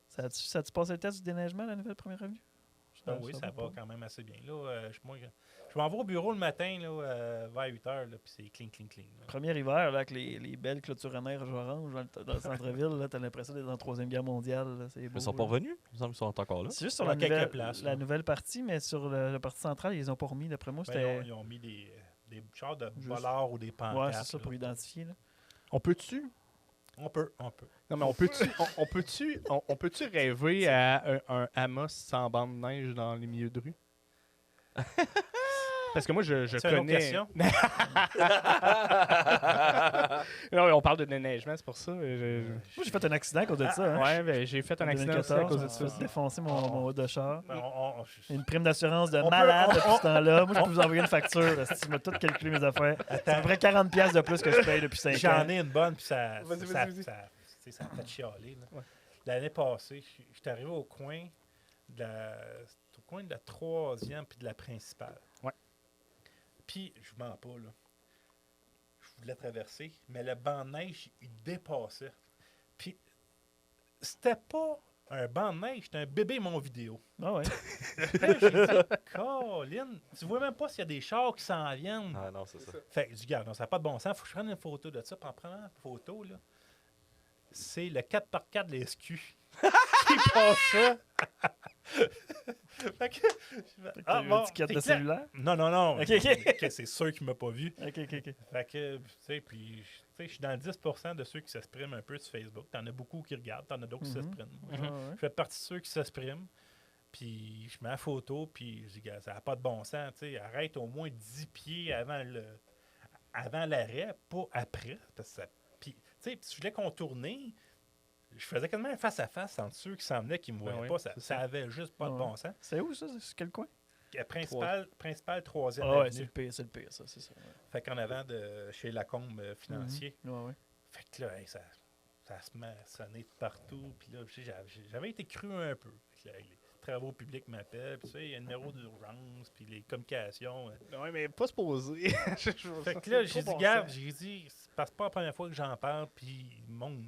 Ça a-tu passé le test du déneigement, la nouvelle première avenue? oui, ça va pas. quand même assez bien. Là, je m'en vais au bureau le matin là, vers 8 h, puis c'est cling. Là. Premier hiver, là, avec les belles clôtures en neige orange dans le centre-ville, là, t'as l'impression d'être dans la Troisième Guerre mondiale. Là, c'est beau, Ils sont là. pas revenus. Il me semble qu'ils sont encore là. C'est juste sur Dans la quelques nouvelle, places, la là. nouvelle partie, mais sur le partie centrale, ils les ont pas remis. D'après moi, Ben, c'était. ils ont mis des chars de Juste- voleurs ou des pancartes. Ouais, c'est ça, là. pour identifier. Là. On peut-tu? On peut. Non, mais on peut-tu rêver à un Amos sans bande de neige dans les milieux de rue? Parce que moi, je C'est une autre connais. question? Non, on parle de déneigement, c'est pour ça. Moi, j'ai fait un accident à cause de ça. Hein. Ouais, ben, j'ai fait un En accident aussi à 2014, cause de on ça. s'est défoncé mon haut de char. Ben, Une prime d'assurance de On peut- malade on- depuis ce temps-là. Moi, je peux vous envoyer une facture. Si tu m'as tout calculé mes affaires. C'est à peu près 40$ de plus que je paye depuis 5 ans. J'en ai une bonne, puis ça Vas-y, ça vas-y. ça fait chialer. Là. Ouais. L'année passée, j'étais arrivé au coin de la 3e puis de la principale. Ouais. Puis, je mens pas, là. Je voulais traverser, mais le banc de neige, il dépassait. Puis, c'était pas un banc de neige, c'était un bébé mon vidéo. Ah ouais. Là, j'ai dit, Colin, tu vois même pas s'il y a des chars qui s'en viennent. Ah non, c'est ça. Fait que je dis, regarde, non, ça n'a pas de bon sens. Faut que je prenne une photo de ça. Puis en prenant une photo, là, c'est le 4x4 de l'SQ qui passait. Fait que, T'as eu un ticket de c'est clair. cellulaire? Non. Ok, ok. Ok, c'est sûr qu'il m'a pas vu. Ok. Fait que, tu sais, puis, tu sais, je suis dans le 10% de ceux qui s'expriment un peu sur Facebook. T'en as beaucoup qui regardent, t'en as d'autres qui s'expriment. Ah ouais. Je fais partie de ceux qui s'expriment. Puis je mets la photo, puis je dis, gars, ça n'a pas de bon sens. Tu sais, arrête au moins 10 pieds avant l'arrêt, pas après. Parce que ça, puis, tu sais, si je voulais contourner, je faisais quasiment un face-à-face entre ceux qui s'en venaient qui ne me voyaient oui, pas. Ça, c'est ça avait juste pas de Ouais. bon sens. C'est où ça? C'est quel coin? Principal 3e Ah ouais, c'est avenue. le pire, ça, c'est ça. Ouais. Fait qu'en avant de chez Lacombe financier. Ouais. Fait que là, hey, ça se met à sonner de partout. Puis là, tu sais, j'avais été cru un peu. Fait que là, les travaux publics m'appellent. Puis tu sais, il y a un numéro d'urgence. Puis les communications. Ouais, mais pas se poser. Fait que là, j'ai dit, gars, c'est pas la première fois que j'en parle. Puis le monde.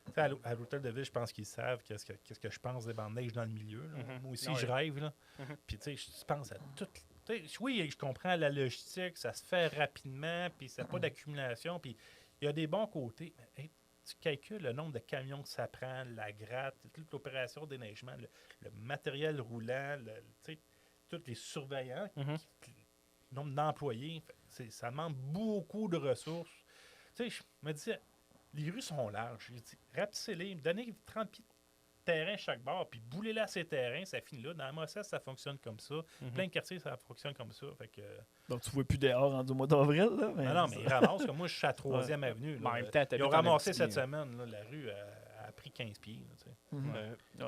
Tu sais, à l'hôtel de ville, je pense qu'ils savent qu'est-ce que je pense des bandes de neige dans le milieu. Là. Mhm. Moi aussi, Ouais. je rêve. Là. Mhm. Puis tu sais, je pense à tout. Tu sais, oui, je comprends la logistique, ça se fait rapidement, puis c'est pas d'accumulation, puis il y a des bons côtés. Mais, hey, tu calcules le nombre de camions que ça prend, la gratte, toute l'opération de déneigement, le matériel roulant, tu sais, tous les surveillants, Mhm. le nombre d'employés, ça demande beaucoup de ressources. Tu sais, je me disais, les rues sont larges. J'ai dit, rapetissez-les, donnez 30 pieds de terrain chaque bord, puis boulez-là ces terrains, ça finit là. Dans la Mossesse, ça fonctionne comme ça. Plein de quartiers, ça fonctionne comme ça. Fait que, Donc, tu vois plus dehors en du mois d'avril, là. Mais non, mais ils ramassent, comme moi, je suis à la 3e avenue. Mais là. en même temps, Ils ont t'habites en ramassé Abitibi, cette hein. semaine, là, la rue a pris 15 pieds. Là, tu sais. Mhm. Ouais.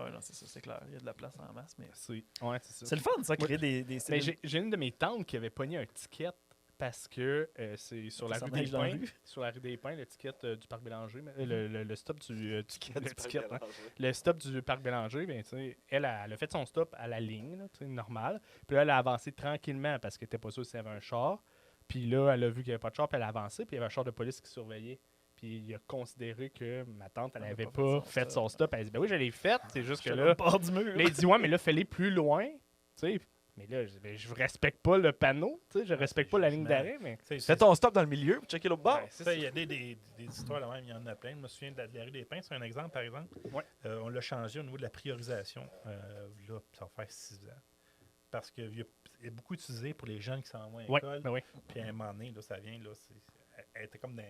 Ouais, non, c'est ça, c'est clair. Il y a de la place en masse. Mais Ouais, c'est ça. c'est le fun, ça, créer des Mais cellules. j'ai une de mes tantes qui avait pogné un ticket parce que c'est sur la Ça rue neige des dans la Pins. rue. Sur la rue des Pins, le ticket du Parc Bélanger. Mais, le stop du ticket. Hein. Mélanger. Le stop du Parc Bélanger, ben, tu sais, elle a fait son stop à la ligne, là, tu sais, normal. Puis là, elle a avancé tranquillement parce qu'elle n'était pas sûre s'il y avait un char. Puis là, elle a vu qu'il n'y avait pas de char, puis elle a avancé, puis il y avait un char de police qui surveillait. Puis Puis il a considéré que ma tante, elle Elle n'avait avait pas pas fait fait son son stop. Elle a dit, ben oui, je l'ai fait. C'est juste que Je là, le bord du mur. là, il dit, ouais, mais là, fais-les plus loin. Tu sais. Mais là, je dis, ben, je respecte pas le panneau. Tu sais, je respecte pas la ligne d'arrêt. Mais Fais ton stop dans le milieu pour checker l'autre bord. Ouais, c'est ça. Il y a des histoires là même, il y en a plein. Je me souviens de la rue des Pins, c'est un exemple, par exemple. Ouais. On l'a changé au niveau de la priorisation. Là, ça va faire 6 ans. Parce qu'il est beaucoup utilisé pour les jeunes qui s'en vont à Ouais, l'école. ben oui. Puis à un moment donné, là, ça vient, là, elle était comme dans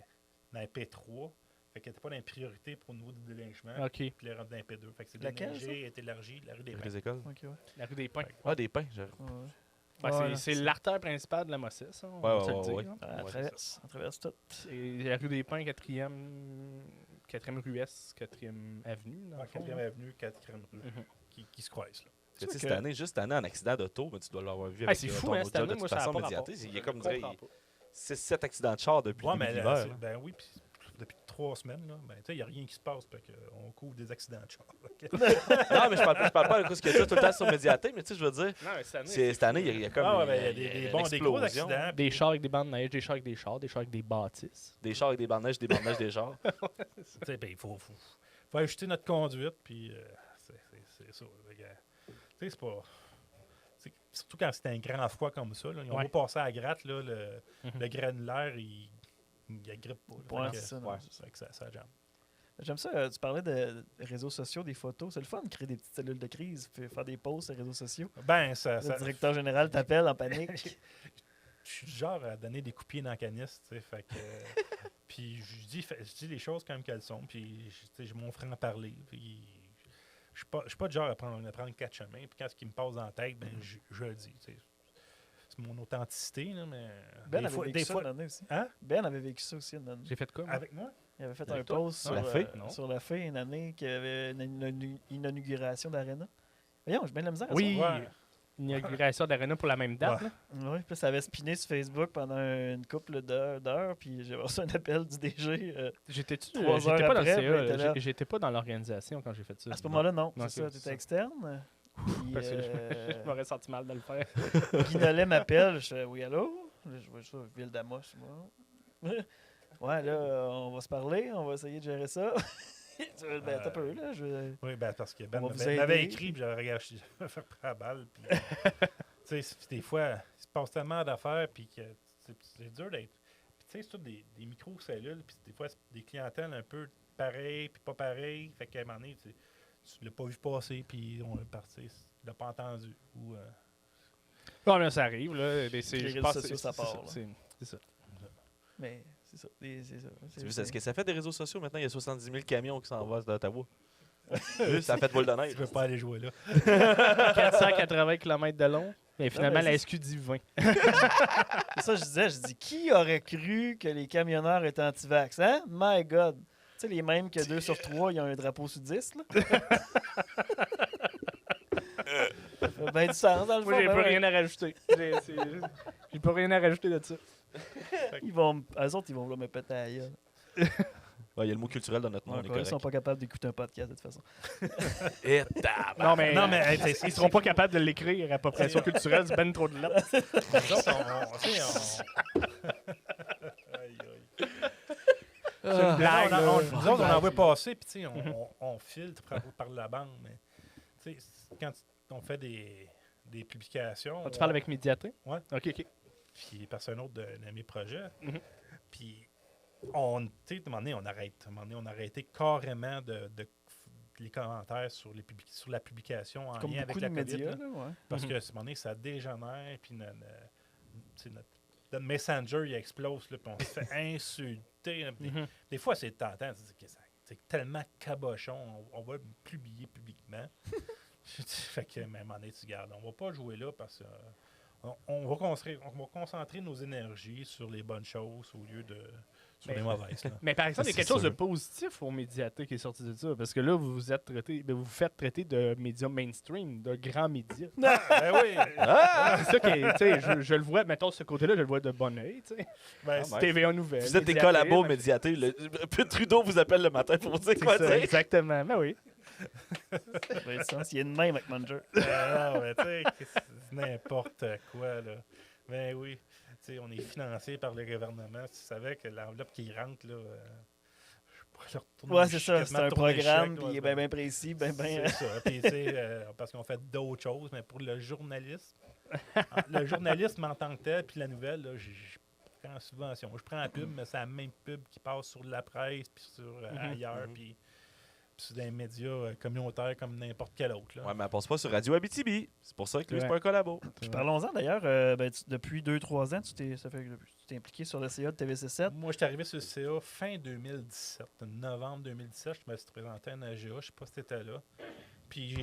un P3. Fait qu'elle n'était pas dans les priorités pour le niveau du déneigement. OK. Puis elle rentre dans un P2. Fait que c'est Laquelle, déneigé, est élargi, la rue des Pins. Les écoles. Ok, ouais. La rue des Pins. Ah, des pains. Ouais. Ouais, Ouais, c'est l'artère principale de la Mossis, ça, on Ouais, va se le ouais, dire, ouais. là. On traverse tout. C'est la rue des Pins, 4e rue Est, 4e avenue. Dans le fond, 4e là. avenue, 4e rue, Mhm. qui se croisent. Là. Tu sais, que- cette année, juste cette année en accident d'auto, mais tu dois l'avoir vu Ah, avec c'est ton fou, hein, autre cette job année, de moi, toute ça n'a façon pas médiaté. rapport. Il y a comme Je dirait comprends pas. 6-7 accidents de char depuis Ouais, le début mais de là, l'hiver. là. ben oui, puis depuis 3 semaines, là, ben, il n'y a rien qui se passe. On couvre des accidents de char. Non, mais je parle pas de ce qu'il y a tout le temps sur Médiaté, mais tu sais, je veux dire, Non, mais cette année, cette année, il y a comme Ah, ouais, une- ben, il y a des gros explosion. accidents. des chars avec des bandes de neige, des chars avec des chars, des chars avec des bâtisses. Des chars avec des bandes de neige, des chars. Tu sais, ben, il faut ajuster notre conduite, puis c'est ça. Tu sais, c'est pas. Surtout quand c'est un grand froid comme ça, là, on Ouais. va passer à la gratte, là, le granulaire, il agrippe pas. là. Ouais, Fait que- c'est ça, non, ouais, c'est ça. fait que ça jamme. J'aime ça, tu parlais de réseaux sociaux, des photos. C'est le fun de créer des petites cellules de crise, faire des posts sur les réseaux sociaux. Ben, Le directeur général t'appelle en panique. Je suis du genre à donner des coups de pied dans la canisse, tu sais, fait que... puis je dis les choses comme qu'elles sont, puis tu sais, j'ai mon frère à parler, puis je suis pas du genre à prendre 4 chemins, puis quand ce qui me passe dans la tête, ben je le dis, tu sais. C'est mon authenticité, là, mais... Ben avait vécu ça une année aussi. Hein? Ben avait vécu ça aussi une année. J'ai fait quoi, moi? Avec moi? Il avait fait Avec un toi? post Non, sur la fée? Non. sur la fée une année qu'il y avait une inauguration d'Arena. Voyons, j'ai bien de la misère à Oui, Ouais. inauguration d'Arena pour la même date. Ouais. là. Oui, puis ça avait spiné sur Facebook pendant une couple d'heures, puis j'ai reçu un appel du DG. J'étais-tu 3 heures j'étais pas dans le après, ben, CA, t'es là. j'étais pas dans l'organisation quand j'ai fait ça. À ce moment-là, non. Non, C'est ça, c'est tu étais ça. externe. Puis, Parce que je m'aurais senti mal de le faire. Guy Nollet m'appelle. Je fais oui, allô? Je vois ça, Ville d'Amos. Moi. Ouais, là, on va se parler, on va essayer de gérer ça. Ben, t'as peu, là. Oui, ben parce que Ben On va vous m'avait aider. écrit, puis j'avais regardé, je fait la balle, puis... tu sais, des fois, il se passe tellement d'affaires, puis que c'est dur d'être... Puis tu sais, c'est tout des micro-cellules, puis des fois, c'est des clientèles un peu pareilles, puis pas pareilles. Fait qu'à un moment donné, tu l'as pas vu passer, puis on est parti. Tu l'as pas entendu. Ou, Non, mais ça arrive, là. Mais c'est, Les je réseaux pense que sociaux, ça part, là. C'est ça. Mais c'est ça. C'est ça. Tu vois, c'est ce que ça fait des réseaux sociaux maintenant? Il y a 70 000 camions qui s'en vont d'Ottawa. Ça fait de boule de neige. tu peux pas aller jouer là. 480 km de long. Et finalement, mais la c'est- SQ dit 20. C'est ça, je dis, qui aurait cru que les camionneurs étaient anti-vax? Hein? My God! Tu sais, les mêmes que 2 sur 3, ils ont un drapeau sudiste, là. Ça fait bien du sens, dans le fond. Moi, j'ai ben pas ouais. rien à rajouter. J'ai pas rien à rajouter de ça. Eux autres, ils vont vouloir me péter à la gueule. Ouais, il y a le mot culturel dans notre nom, on est Encore, ils sont correct. pas capables d'écouter un podcast, de toute façon. Et tabarnak! Non, mais, Non, mais hey, ils seront pas capables de l'écrire. Appropriation culturelle, c'est ben trop de lettres. Nous autres, tu sais, Aïe, aïe. C'est une blague, là. Nous autres, on en voit passer, puis tu sais, on filtre par la bande, mais tu sais, quand on fait des publications... Tu parles avec Médiaté? Ouais. OK. Puis personne autre de mes projets. Mhm. Puis, tu sais, à un moment donné, on arrête. À un moment donné, on a arrêté carrément les commentaires sur la publication en Comme lien avec beaucoup la de COVID. médias, là. là, ouais. Parce Mhm. que à un moment donné, ça dégénère, puis notre Messenger, il explose, là, puis on se fait insulter. Là, puis Mhm. des fois, c'est tentant. C'est tellement cabochon, on va le publier publiquement. Fait que, mais à un moment donné, tu gardes. On va pas jouer là parce que on va concentrer nos énergies sur les bonnes choses au lieu de sur Mais- les mauvaises. là. Mais par exemple, il y a C'est quelque chose de sûr. positif au Médiaté qui est sorti de ça. Parce que là, vous vous êtes traité, vous faites traiter de médias mainstream, de grands médias. Ben oui! C'est ça qui est, tu sais, je le vois, mettons, ce côté-là, je le vois de bon oeil, tu sais. Ben, Ah, ouais. TVA Nouvelles. Vous êtes des Médiaté, collabos mais- Médiaté. Trudeau vous appelle le matin pour vous dire C'est quoi ça, dire. exactement. Ben oui. Ça fait du sens. Il y a une même avec Munger. non, mais tu sais, c'est n'importe quoi, là. Ben oui. Tu sais, on est financé par le gouvernement. Tu savais que l'enveloppe qui rentre, là, pour leur tourner Ouais, le c'est chèque, ça. C'est quasiment un tourner le programme, chèque, puis ouais, il est bien précis, bien. c'est ça. Puis, tu sais, parce qu'on fait d'autres choses, mais pour le journalisme, le journalisme en tant que tel, puis la nouvelle, là, je prends en subvention. Je prends la pub, mais c'est la même pub qui passe sur la presse, puis sur ailleurs, puis sur des médias communautaires comme n'importe quel autre. Là. Ouais, mais elle passe pas sur Radio Abitibi. C'est pour ça que lui, c'est Ouais. pas un collabo. Puis parlons-en d'ailleurs, depuis 2-3 ans, tu t'es impliqué sur le CA de TVC7. Moi, je suis arrivé sur le CA fin 2017. Novembre 2017, je me suis présenté à NAGA. Je sais pas si tu étais là. Puis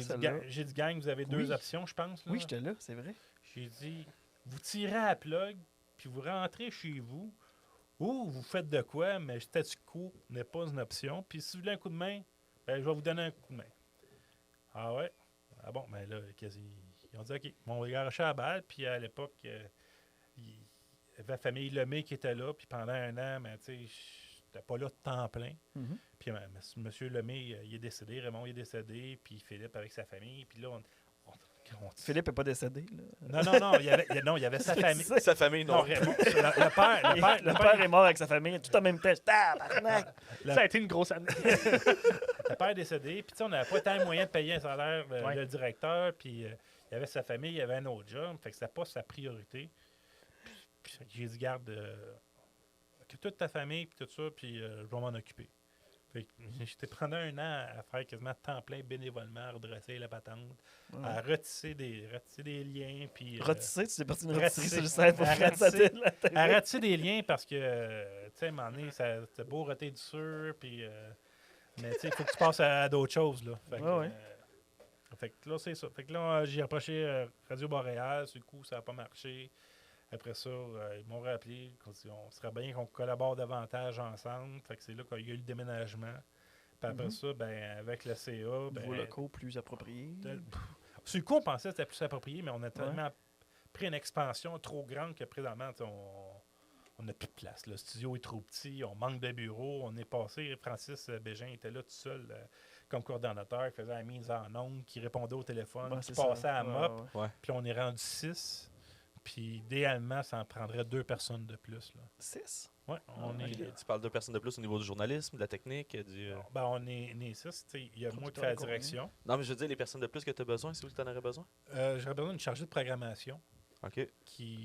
j'ai dit, gang, vous avez deux Oui. options, je pense. Là. Oui, j'étais là, c'est vrai. J'ai dit, vous tirez à la plug, puis vous rentrez chez vous, ou vous faites de quoi, mais statu quo n'est pas une option. Puis si vous voulez un coup de main, ben, je vais vous donner un coup de main. Ah ouais? Ah bon, ben là, ils ont dit, OK, on va garocher à la balle, puis à l'époque, il y avait la famille Lemay qui était là, puis pendant un an, ben, tu sais, j'étais pas là de temps plein. Mhm. Puis M. Lemay, il est décédé, Raymond il est décédé, puis Philippe avec sa famille, puis là, on Philippe n'est pas décédé. Là. Non, il y avait sa famille. Sa famille, Non, non. Raymond, le Le père est mort avec sa famille, tout en même temps. Tabarnak! Ça a été une grosse année. Le père est décédé, puis tu sais, on n'avait pas tant de moyens de payer un salaire Ouais. le directeur, puis il y avait sa famille, il y avait un autre job, fait que c'était pas sa priorité. Puis j'ai dit, garde, occupe toute ta famille, puis tout ça, puis je vais m'en occuper. Fait que j'étais pendant un an à faire quasiment temps plein bénévolement, à redresser la patente, à retisser des liens, puis... Rotisser, tu t'es parti d'une ratisser. rotisserie sur le site pour faire ça. Ratisser. À ratisser des liens parce que, tu sais, à un moment donné, c'est beau roter du sûr, puis... mais tu sais, il faut que tu passes à d'autres choses, là. Fait que, Ouais. fait que là, c'est ça. Fait que là, j'ai approché Radio Boréal. Du coup, ça n'a pas marché. Après ça, ils m'ont rappelé. On serait bien qu'on collabore davantage ensemble. Fait que c'est là qu'il y a eu le déménagement. Puis après ça, ben, avec le CA... Nouveaux Ben, locaux plus appropriés. sur le coup, on pensait que c'était plus approprié, mais on a tellement pris une expansion trop grande que présentement, on n'a plus de place. Le studio est trop petit, on manque de bureaux. On est passé, Francis Bégin était là tout seul comme coordonnateur, il faisait la mise en ondes, qui répondait au téléphone, Ouais, qui c'est ça. passait à la mop. Ouais. Puis on est rendu 6. Puis idéalement, ça en prendrait 2 personnes de plus. Là. 6? Ouais, on est... Tu parles de personnes de plus au niveau du journalisme, de la technique, du... Ben, on est 6. Il y a moi qui fais la direction. Non, mais je veux dire, les personnes de plus que tu as besoin, c'est où que tu en aurais besoin? J'aurais besoin d'une chargée de programmation. OK.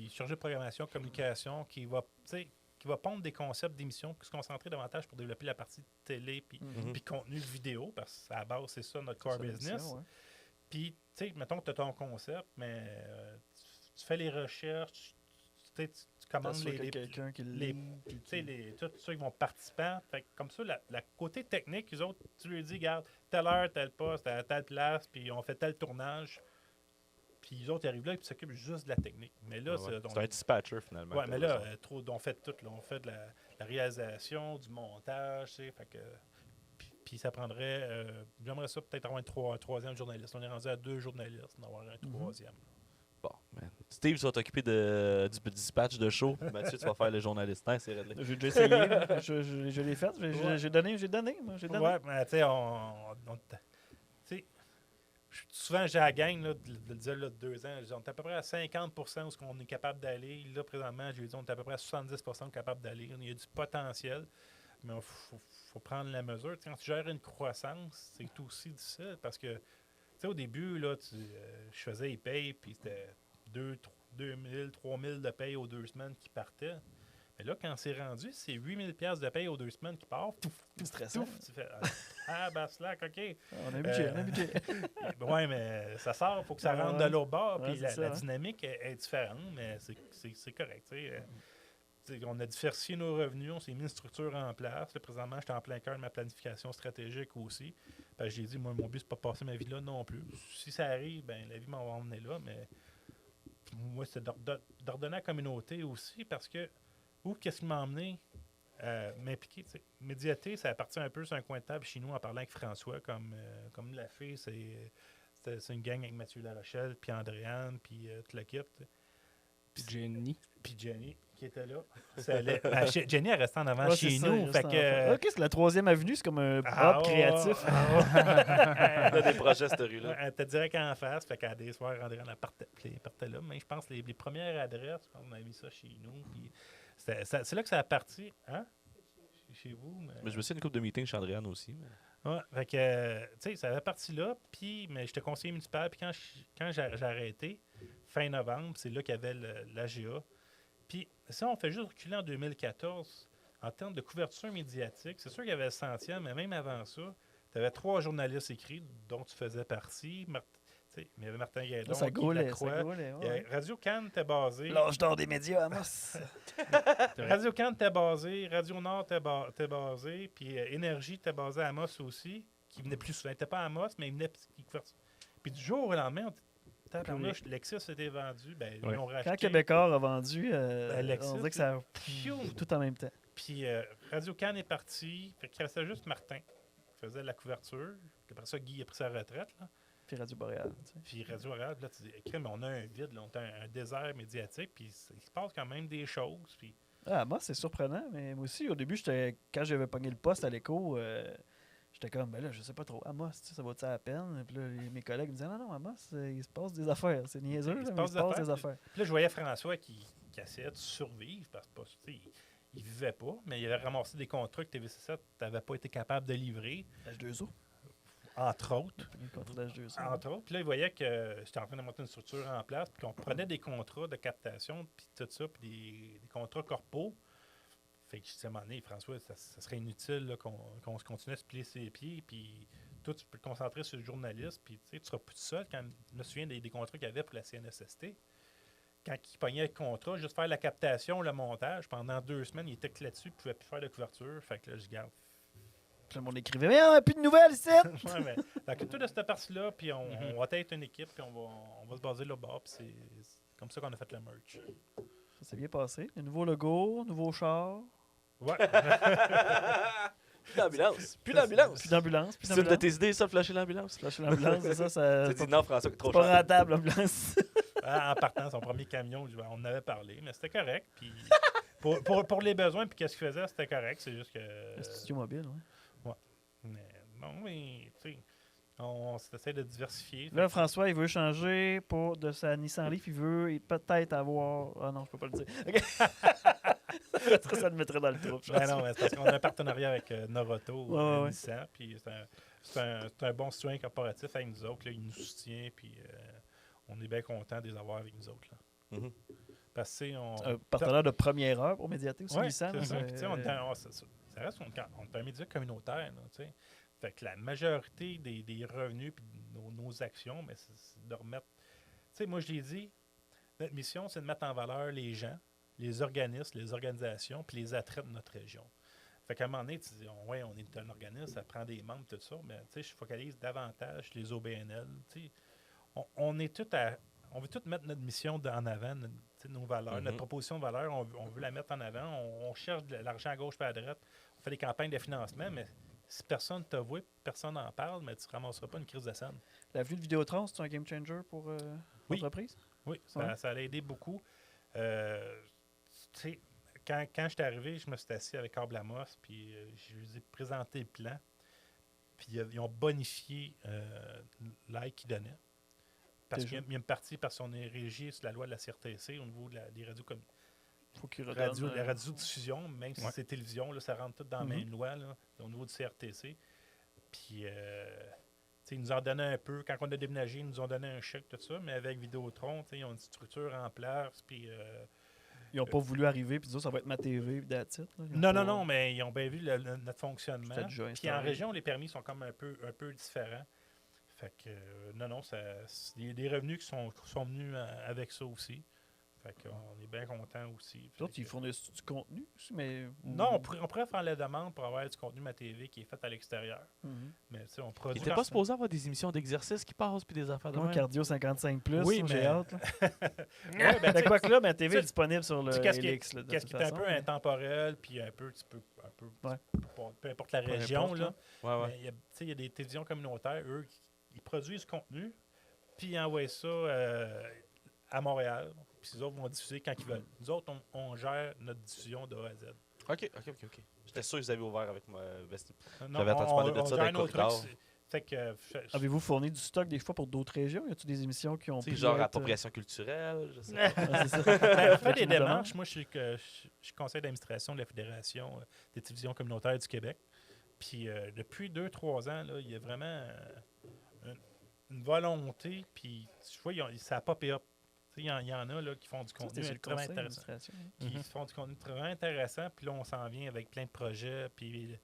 Chargée de programmation, communication, qui va pondre des concepts d'émissions, qui se concentrer davantage pour développer la partie télé puis contenu vidéo, parce que à la base, c'est ça notre core business. Puis, tu sais, mettons que tu as ton concept, mais tu fais les recherches, tu commandes quelqu'un qui tous ceux qui vont participer. Fait que comme ça, la côté technique, les autres, tu lui dis, regarde, telle heure, tel poste, à telle place, puis on fait tel tournage. Puis les autres, ils arrivent là et ils s'occupent juste de la technique. Mais là, c'est un dispatcher, finalement. Ouais, mais là, on fait tout. Là. On fait de la réalisation, du montage, tu sais. Fait que... Puis ça prendrait... j'aimerais ça peut-être avoir un troisième journaliste. On est rendu à 2 journalistes, d'en avoir un troisième. Bon, man. Steve, tu vas t'occuper du dispatch de show. Mathieu, tu vas faire le journaliste. Hein, c'est réglé. J'ai déjà essayé. Là. Je l'ai fait. J'ai donné. Moi, j'ai donné. Ouais, mais tu sais, souvent, j'ai la gang là, de le dire là, de 2 ans. On est à peu près à 50% où ce qu'on est capable d'aller. Là, présentement, j'ai dit on est à peu près à 70% capable d'aller. Il y a du potentiel, mais il faut prendre la mesure. T'sais, quand tu gères une croissance, c'est aussi difficile parce que au début, là, je faisais les payes, puis c'était 2 000, 3 000 de paye aux 2 semaines qui partaient. Mais là, quand c'est rendu, c'est 8 000 $ de paye aux 2 semaines qui partent. C'est stressant. Tu fais ben slack, OK. On a un budget. Oui, mais ça sort, il faut que ça rentre de l'autre bord. Puis la dynamique est différente, mais c'est correct. On a diversifié nos revenus, on s'est mis une structure en place. Là, présentement, j'étais en plein cœur de ma planification stratégique aussi. J'ai dit, moi, mon but, c'est pas de passer ma vie là non plus. Si ça arrive, ben la vie m'en va emmener là, mais moi, c'est d'ordonner à la communauté aussi, parce que qu'est-ce qui m'a emmené m'impliquer? Médiaté, ça appartient un peu sur un coin de table chez nous en parlant avec François, comme l'a fait. C'est une gang avec Mathieu Larochelle, puis Andréane, puis toute la kit. Puis Jenny. Puis Jenny, qui était là. Jenny est restée en avant chez ça, nous. Fait que, OK, c'est la 3e avenue, c'est comme un hub créatif. On a des projets, cette rue-là. Elle était direct en face. Fait qu'à des soirs, Andréane partait là. Mais je pense que les premières adresses, on a mis ça chez nous. Puis c'est là que ça a parti. Hein? chez vous. Mais je me souviens d'une couple de meetings chez Andréane aussi. Mais... Ouais, fait que, tu sais, ça avait parti là, puis, mais j'étais conseiller municipal, puis quand j'ai arrêté, fin novembre, c'est là qu'il y avait l'AGA. Puis ça, on fait juste reculer en 2014, en termes de couverture médiatique, c'est sûr qu'il y avait le 100e, mais même avant ça, tu avais 3 journalistes écrits, dont tu faisais partie. Mais il y avait Martin Gaidon, Ça Guy gaulait, Lacroix. ça gaulait, ouais. Radio-Can était basé. L'âge d'or des médias, Amos. Radio-Can était basé, Radio-Nord était basé, puis Énergie était basé à Amos aussi, qui venait plus souvent. Il n'était pas à Amos, mais il venait. Puis du jour au lendemain, Lexis était vendu, ben, ils l'ont racheté. Quand Québécois a vendu, Lexis, on dirait que ça tout en même temps. Puis Radio-Can est parti, fait qu'il restait juste Martin qui faisait la couverture. Puis après ça, Guy a pris sa retraite. Là. Puis Radio Boréal. Tu sais. Puis Radio Boréal, là, tu dis, crème, on a un vide, là, on a un désert médiatique, puis il se passe quand même des choses. Puis... Ah, moi, c'est surprenant, mais moi aussi, au début, quand j'avais pogné le poste à l'écho, j'étais comme, ben là, je sais pas trop. Amos, tu sais, ça vaut-tu la peine? Puis là, mes collègues me disaient, non, Amos, il se passe des affaires. C'est niaiseux, là, mais il se passe des affaires. Puis là, je voyais François qui essayait de survivre, parce que, il vivait pas, mais il avait ramassé des contrats que TV7 n'avait pas été capable de livrer. H2O. Entre autres. Entre autres. Puis là, il voyait que j'étais en train de monter une structure en place, puis qu'on prenait des contrats de captation, puis tout ça, puis des contrats corpaux. Fait que je disais à un moment donné, François, ça serait inutile là, qu'on se continue à se plier ses pieds, puis toi, tu peux te concentrer sur le journaliste, puis tu seras plus tout seul. Quand je me souviens des contrats qu'il y avait pour la CNSST, quand il pognait le contrat, juste faire la captation, le montage, pendant 2 semaines, il était que là-dessus, il ne pouvait plus faire de couverture. Fait que là, je garde. Tout le monde écrivait, mais on n'a plus de nouvelles ici! Ouais, mais occupe-toi de cette partie-là, puis on va être une équipe, puis on va se baser là-bas, puis c'est comme ça qu'on a fait le merch. Ça s'est bien passé. Le nouveau logo, nouveau char. Ouais. Plus d'ambulance. Plus d'ambulance. Plus d'ambulance. C'est une de tes idées, ça, flasher l'ambulance. Flasher l'ambulance, c'est ça. Tu dit non, François, trop pas cher. rentable, l'ambulance. En partant, son premier camion, on en avait parlé, mais c'était correct. Puis pour les besoins, puis qu'est-ce qu'il faisait, c'était correct. C'est juste que. Le studio mobile, oui. Ouais. Mais non, mais tu sais, on essaie de diversifier. Là, François, il veut changer de sa Nissan Leaf. Il veut peut-être avoir. Ah non, je peux pas le dire. Okay. Ça le mettrait dans le trou. Ben non, mais c'est parce qu'on a un partenariat avec Noroto, ouais. Nissan, puis c'est un bon soutien corporatif avec nous autres. Là, il nous soutient, puis on est bien content de les avoir avec nous autres. Là. Mm-hmm. Parce que un partenaire de première heure pour Médiaté aussi, ouais, Nissan. Ça reste on est un média communautaire. Là, t'sais. Fait que la majorité des revenus et nos actions, mais c'est de remettre. Tu sais, moi, je l'ai dit, notre mission, c'est de mettre en valeur les gens, les organismes, les organisations, puis les attraits de notre région. Fait qu'à un moment donné, tu dis, ouais, on est un organisme, ça prend des membres, tout ça, mais tu sais, je focalise davantage sur les OBNL. Tu sais, on est tout on veut tout mettre notre mission en avant, nos valeurs, notre proposition de valeur, on veut la mettre en avant. On cherche de l'argent à gauche et à droite. On fait des campagnes de financement, mais si personne ne t'a vu, personne n'en parle, mais tu ne ramasseras pas une crise de scène. L'avenue de Vidéotron, c'est un game changer pour l'entreprise? Oui, ça a aidé beaucoup. Tu sais, quand je suis arrivé, je me suis assis avec Câble Amos, puis je lui ai présenté le plan. Puis ils ont bonifié l'aide qu'ils donnaient. Parce qu'il y a une partie, parce qu'on est régi sur la loi de la CRTC au niveau des radios comme la radiodiffusion, même si c'est télévision, là, ça rentre tout dans la même loi là, au niveau du CRTC. Puis ils nous en donnaient un peu. Quand on a déménagé, ils nous ont donné un chèque, tout ça, mais avec Vidéotron, ils ont une structure en place. Puis ils n'ont pas voulu arriver et dire ça va être ma TV et that's it. Non, mais ils ont bien vu notre fonctionnement. Puis en région, les permis sont comme un peu différents. Fait que, non, il y a des revenus qui sont venus avec ça aussi. Fait qu'on est bien content aussi. D'autres, ils fournissent du contenu aussi, mais... Non, on pourrait faire la demande pour avoir du contenu de ma TV qui est fait à l'extérieur. Mais tu sais, on produit... Il n'était pas supposé avoir des émissions d'exercice qui passent puis des affaires de même? Cardio 55+, oui, j'ai hâte. Ouais, ben, quoi que là, ma TV est disponible sur le Helix. Qu'est-ce qui est un peu intemporel, puis un peu peu importe la région. Là. Ouais. Mais il y a des télévisions communautaires, eux, ils produisent du contenu, puis ils envoient ça à Montréal. Puis les autres vont diffuser quand ils veulent. Nous autres, on gère notre diffusion de A à Z. OK. J'étais sûr que vous avez ouvert avec moi. Non, J'avais entendu parler de ça gère dans les nos trucs. corridors. Fait que, Avez-vous fourni du stock des fois pour d'autres régions? Y a-t-il des émissions qui ont Tu sais, pu genre être, appropriation culturelle, je sais pas. Ouais, c'est ça. ben, faire des Une demande. démarches. Moi, je suis conseiller d'administration de la Fédération des télévisions communautaires du Québec. Puis depuis 2-3 ans, là, il y a vraiment une volonté. Puis tu vois, ça a popé up. Il y en a là, qui font du Ça, contenu c'était sur le très conseil intéressant. d'administration. Qui font du contenu très intéressant. Puis là, on s'en vient avec plein de projets. Puis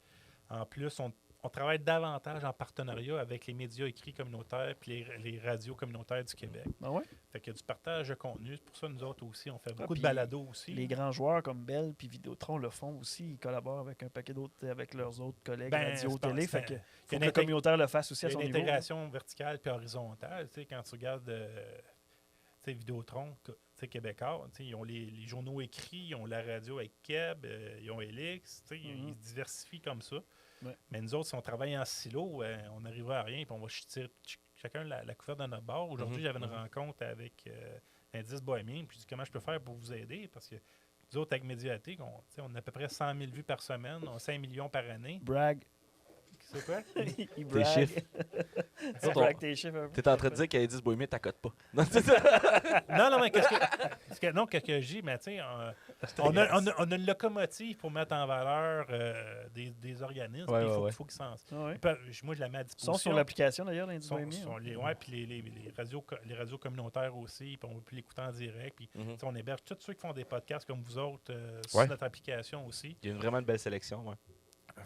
en plus, on travaille davantage en partenariat avec les médias écrits communautaires puis les radios communautaires du Québec. Ah ouais? Fait qu'il y a du partage de contenu. C'est pour ça, nous autres aussi, on fait beaucoup de puis balados aussi. Les grands joueurs comme Bell puis Vidéotron le font aussi. Ils collaborent avec un paquet d'autres, avec leurs autres collègues Ben, radio, c'est pas- télé. c'est- Fait que il y a faut une que le intég- communautaire le fasse aussi Il à y a son une niveau. intégration verticale puis horizontale. Tu sais, quand tu regardes Vidéotron, tu sais, québécois, tu sais, ils ont les journaux écrits, ils ont la radio avec Keb, ils ont Elix, tu sais, ils se diversifient comme ça. Ouais. Mais nous autres, si on travaille en silo, on n'arrivera à rien, puis on va tirer chacun la couverte de notre bord. Aujourd'hui, j'avais une rencontre avec Indice Bohémien, puis je dis comment je peux faire pour vous aider, parce que nous autres, avec Médiathèque, on a à peu près 100 000 vues par semaine, on a 5 millions par année. Brag. C'est quoi? Il brag. chiffres. Tu bragues tes chiffres un peu. T'es en train de dire qu'elle dit Bohémien, t'accotes pas. Non, Non, mais qu'est-ce que j'ai, mais tu sais, on a une locomotive pour mettre en valeur des organismes. Ouais, puis ouais, il faut qu'ils s'en. Ah ouais. Moi, je la mets à Ils disposition. sont sur l'application d'ailleurs, l'Indus Bohémien. Ouais, puis les radios communautaires aussi, puis on peut l'écouter en direct. Puis tu sais, on héberge tous ceux qui font des podcasts comme vous autres sur Ouais. notre application aussi. Il y a vraiment une belle sélection. Ouais.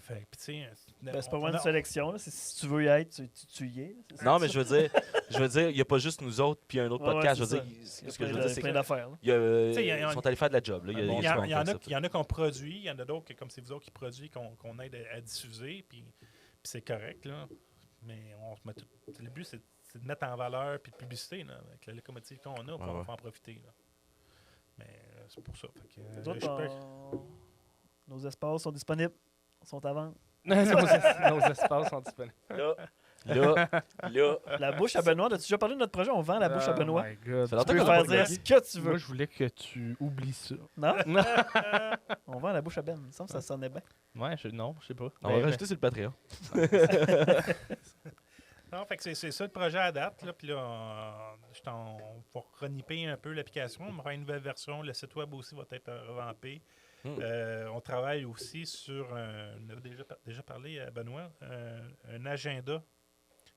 Fait, puis, tu sais, Ben, c'est pas on vraiment a- une sélection. Là. Si tu veux y être, tu y es. C'est Non, ça. mais je veux dire, il n'y a pas juste nous autres puis un autre Ouais, podcast. ouais, Je veux c'est dire, Il y a ce que je veux plein dire, de- c'est plein qu'ils d'affaires. là. Il y sont allés faire de la job. Là. Il y a Il y, du en- monde il y en qui a, fait ça. il y en a qu'on produit, il y en a d'autres, comme c'est vous autres qui produisent, qu'on aide à diffuser, puis c'est correct, là. Mais on se met le but, c'est de mettre en valeur puis de publicité, là, avec la locomotive qu'on a, pour Ouais. en profiter. Là. Mais c'est pour ça. Fait que, Nous autres, nos espaces sont disponibles. Sont à vendre. Nos espaces sont disponibles. Là, La bouche à Benoît. As-tu déjà parlé de notre projet? On vend la bouche à Oh Benoît. my God. Ça fait Tu longtemps peux qu'on a faire pas dire regardé. ce que tu Moi, veux. je voulais que tu oublies ça. Non? On vend la bouche à Ben. Il me semble que ça sonnait bien. Ouais, non, je sais pas. on va rajouter sur le Patreon. Non, fait que c'est ça le projet à date. Là, puis là, on va reniper un peu l'application. On va faire une nouvelle version. Le site web aussi va être revampé. On travaille aussi sur, on a déjà parlé à Benoît, un agenda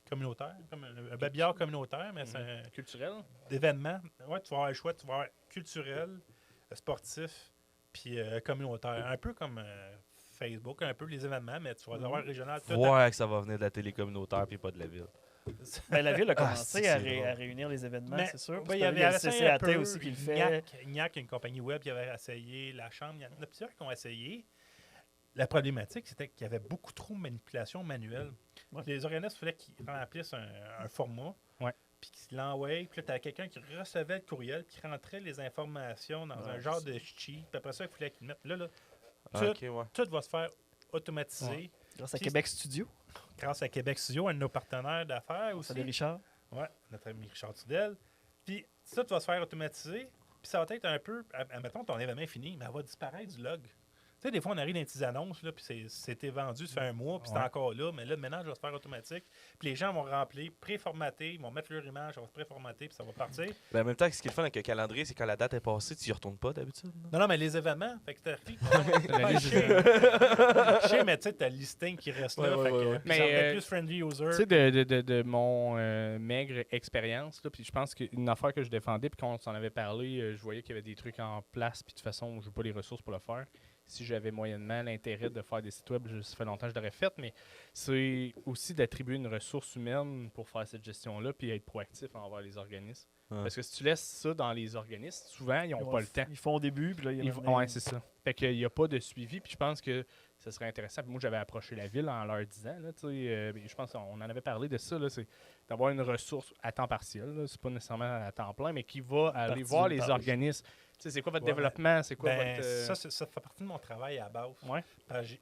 communautaire, comme un babillard communautaire, mais c'est un Culturel? d'événements. Ouais, tu vas avoir le choix, tu vas avoir culturel, sportif, puis communautaire. Un peu comme Facebook, un peu les événements, mais tu vas avoir régional. tout Ouais, que ça va venir de la télé communautaire puis pas de la ville. Ben, la ville a commencé c'est à, drôle. à réunir les événements, Mais, c'est sûr. ben, Il y avait le essayé un CCAT peu, aussi qui le fait. INAC, une compagnie web qui avait essayé, la Chambre, il y en a plusieurs qui ont essayé. La problématique, c'était qu'il y avait beaucoup trop de manipulation manuelle. Ouais. Les organismes, il fallait qu'ils remplissent un format, Ouais. puis qu'ils l'envoient, puis là, tu avais quelqu'un qui recevait le courriel, qui rentrait les informations dans un Ouais, genre c'est- de sheet, puis après ça, il fallait qu'ils le mettent. Là, Ah, Tout- ok, ouais. tout va se faire automatiser Grâce à Puis- Québec Studio. grâce à Québec Studio, un de nos partenaires d'affaires aussi. Salut Richard. Ouais, notre ami Richard Tudel. Puis ça, tu vas se faire automatiser. Puis ça va être un peu. Admettons, ton événement est fini, mais elle va disparaître du log. Tu sais, des fois, on arrive dans les petites annonces, là, puis c'était vendu, ça fait un mois, puis c'est Ouais. encore là. Mais là, maintenant, je vais se faire automatique. Puis les gens vont remplir, préformater, ils vont mettre leur image, ça va se préformater, puis ça va partir. Ben, en même temps, ce qui est le fun avec un calendrier, c'est quand la date est passée, tu y retournes pas d'habitude. là. Non, mais les événements, fait que t'arrives. La liste Je sais, mais tu sais, t'as le listing qui reste là. Ouais, fait ouais, que ouais. puis Mais, ça va être plus friendly user. Tu sais, de mon maigre expérience, là, puis je pense qu'une affaire que je défendais, puis quand on s'en avait parlé, je voyais qu'il y avait des trucs en place, puis de toute façon, je n'ai pas les ressources pour le faire. Si j'avais moyennement l'intérêt de faire des sites web, ça fait longtemps que je l'aurais fait, mais c'est aussi d'attribuer une ressource humaine pour faire cette gestion-là, puis être proactif envers les organismes. Ouais. Parce que si tu laisses ça dans les organismes, souvent, ils n'ont pas le temps. Ils font au début, puis là, il y en a Ouais, c'est ça. Fait qu'il n'y a pas de suivi, puis je pense que ça serait intéressant. Puis moi, j'avais approché la ville en leur disant, là, tu sais, je pense qu'on en avait parlé de ça, là, c'est d'avoir une ressource à temps partiel, là, c'est pas nécessairement à temps plein, mais qui va aller Partie voir d'une les page. organismes. Tu sais, c'est quoi votre Ouais, développement, c'est quoi Ben, votre... ça fait partie de mon travail à la base. Ouais. Parce que tu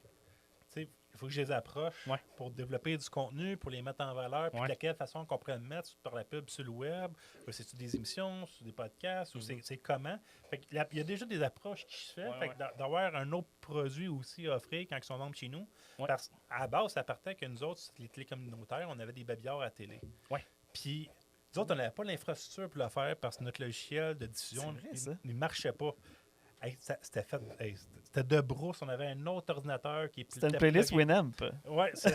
sais, faut que je les approche Ouais. pour développer du contenu, pour les mettre en valeur, puis Ouais. de quelle façon qu'on pourrait le mettre par la pub sur le web. C'est-tu des émissions, sur des podcasts, ou c'est comment? Fait que il y a déjà des approches qui se font. Ouais, Fait que d'avoir un autre produit aussi à offrir quand ils sont membres chez nous. Ouais. Parce qu'à la base, ça partait que nous autres, les télécommunautaires, on avait des babillards à la télé. Ouais. Puis nous autres, on n'avait pas l'infrastructure pour le faire parce que notre logiciel de diffusion C'est vrai, ça. ne marchait pas. Hey, c'était fait. C'était de brousse. On avait un autre ordinateur qui est C'était une playlist Winamp. Ouais, c'est.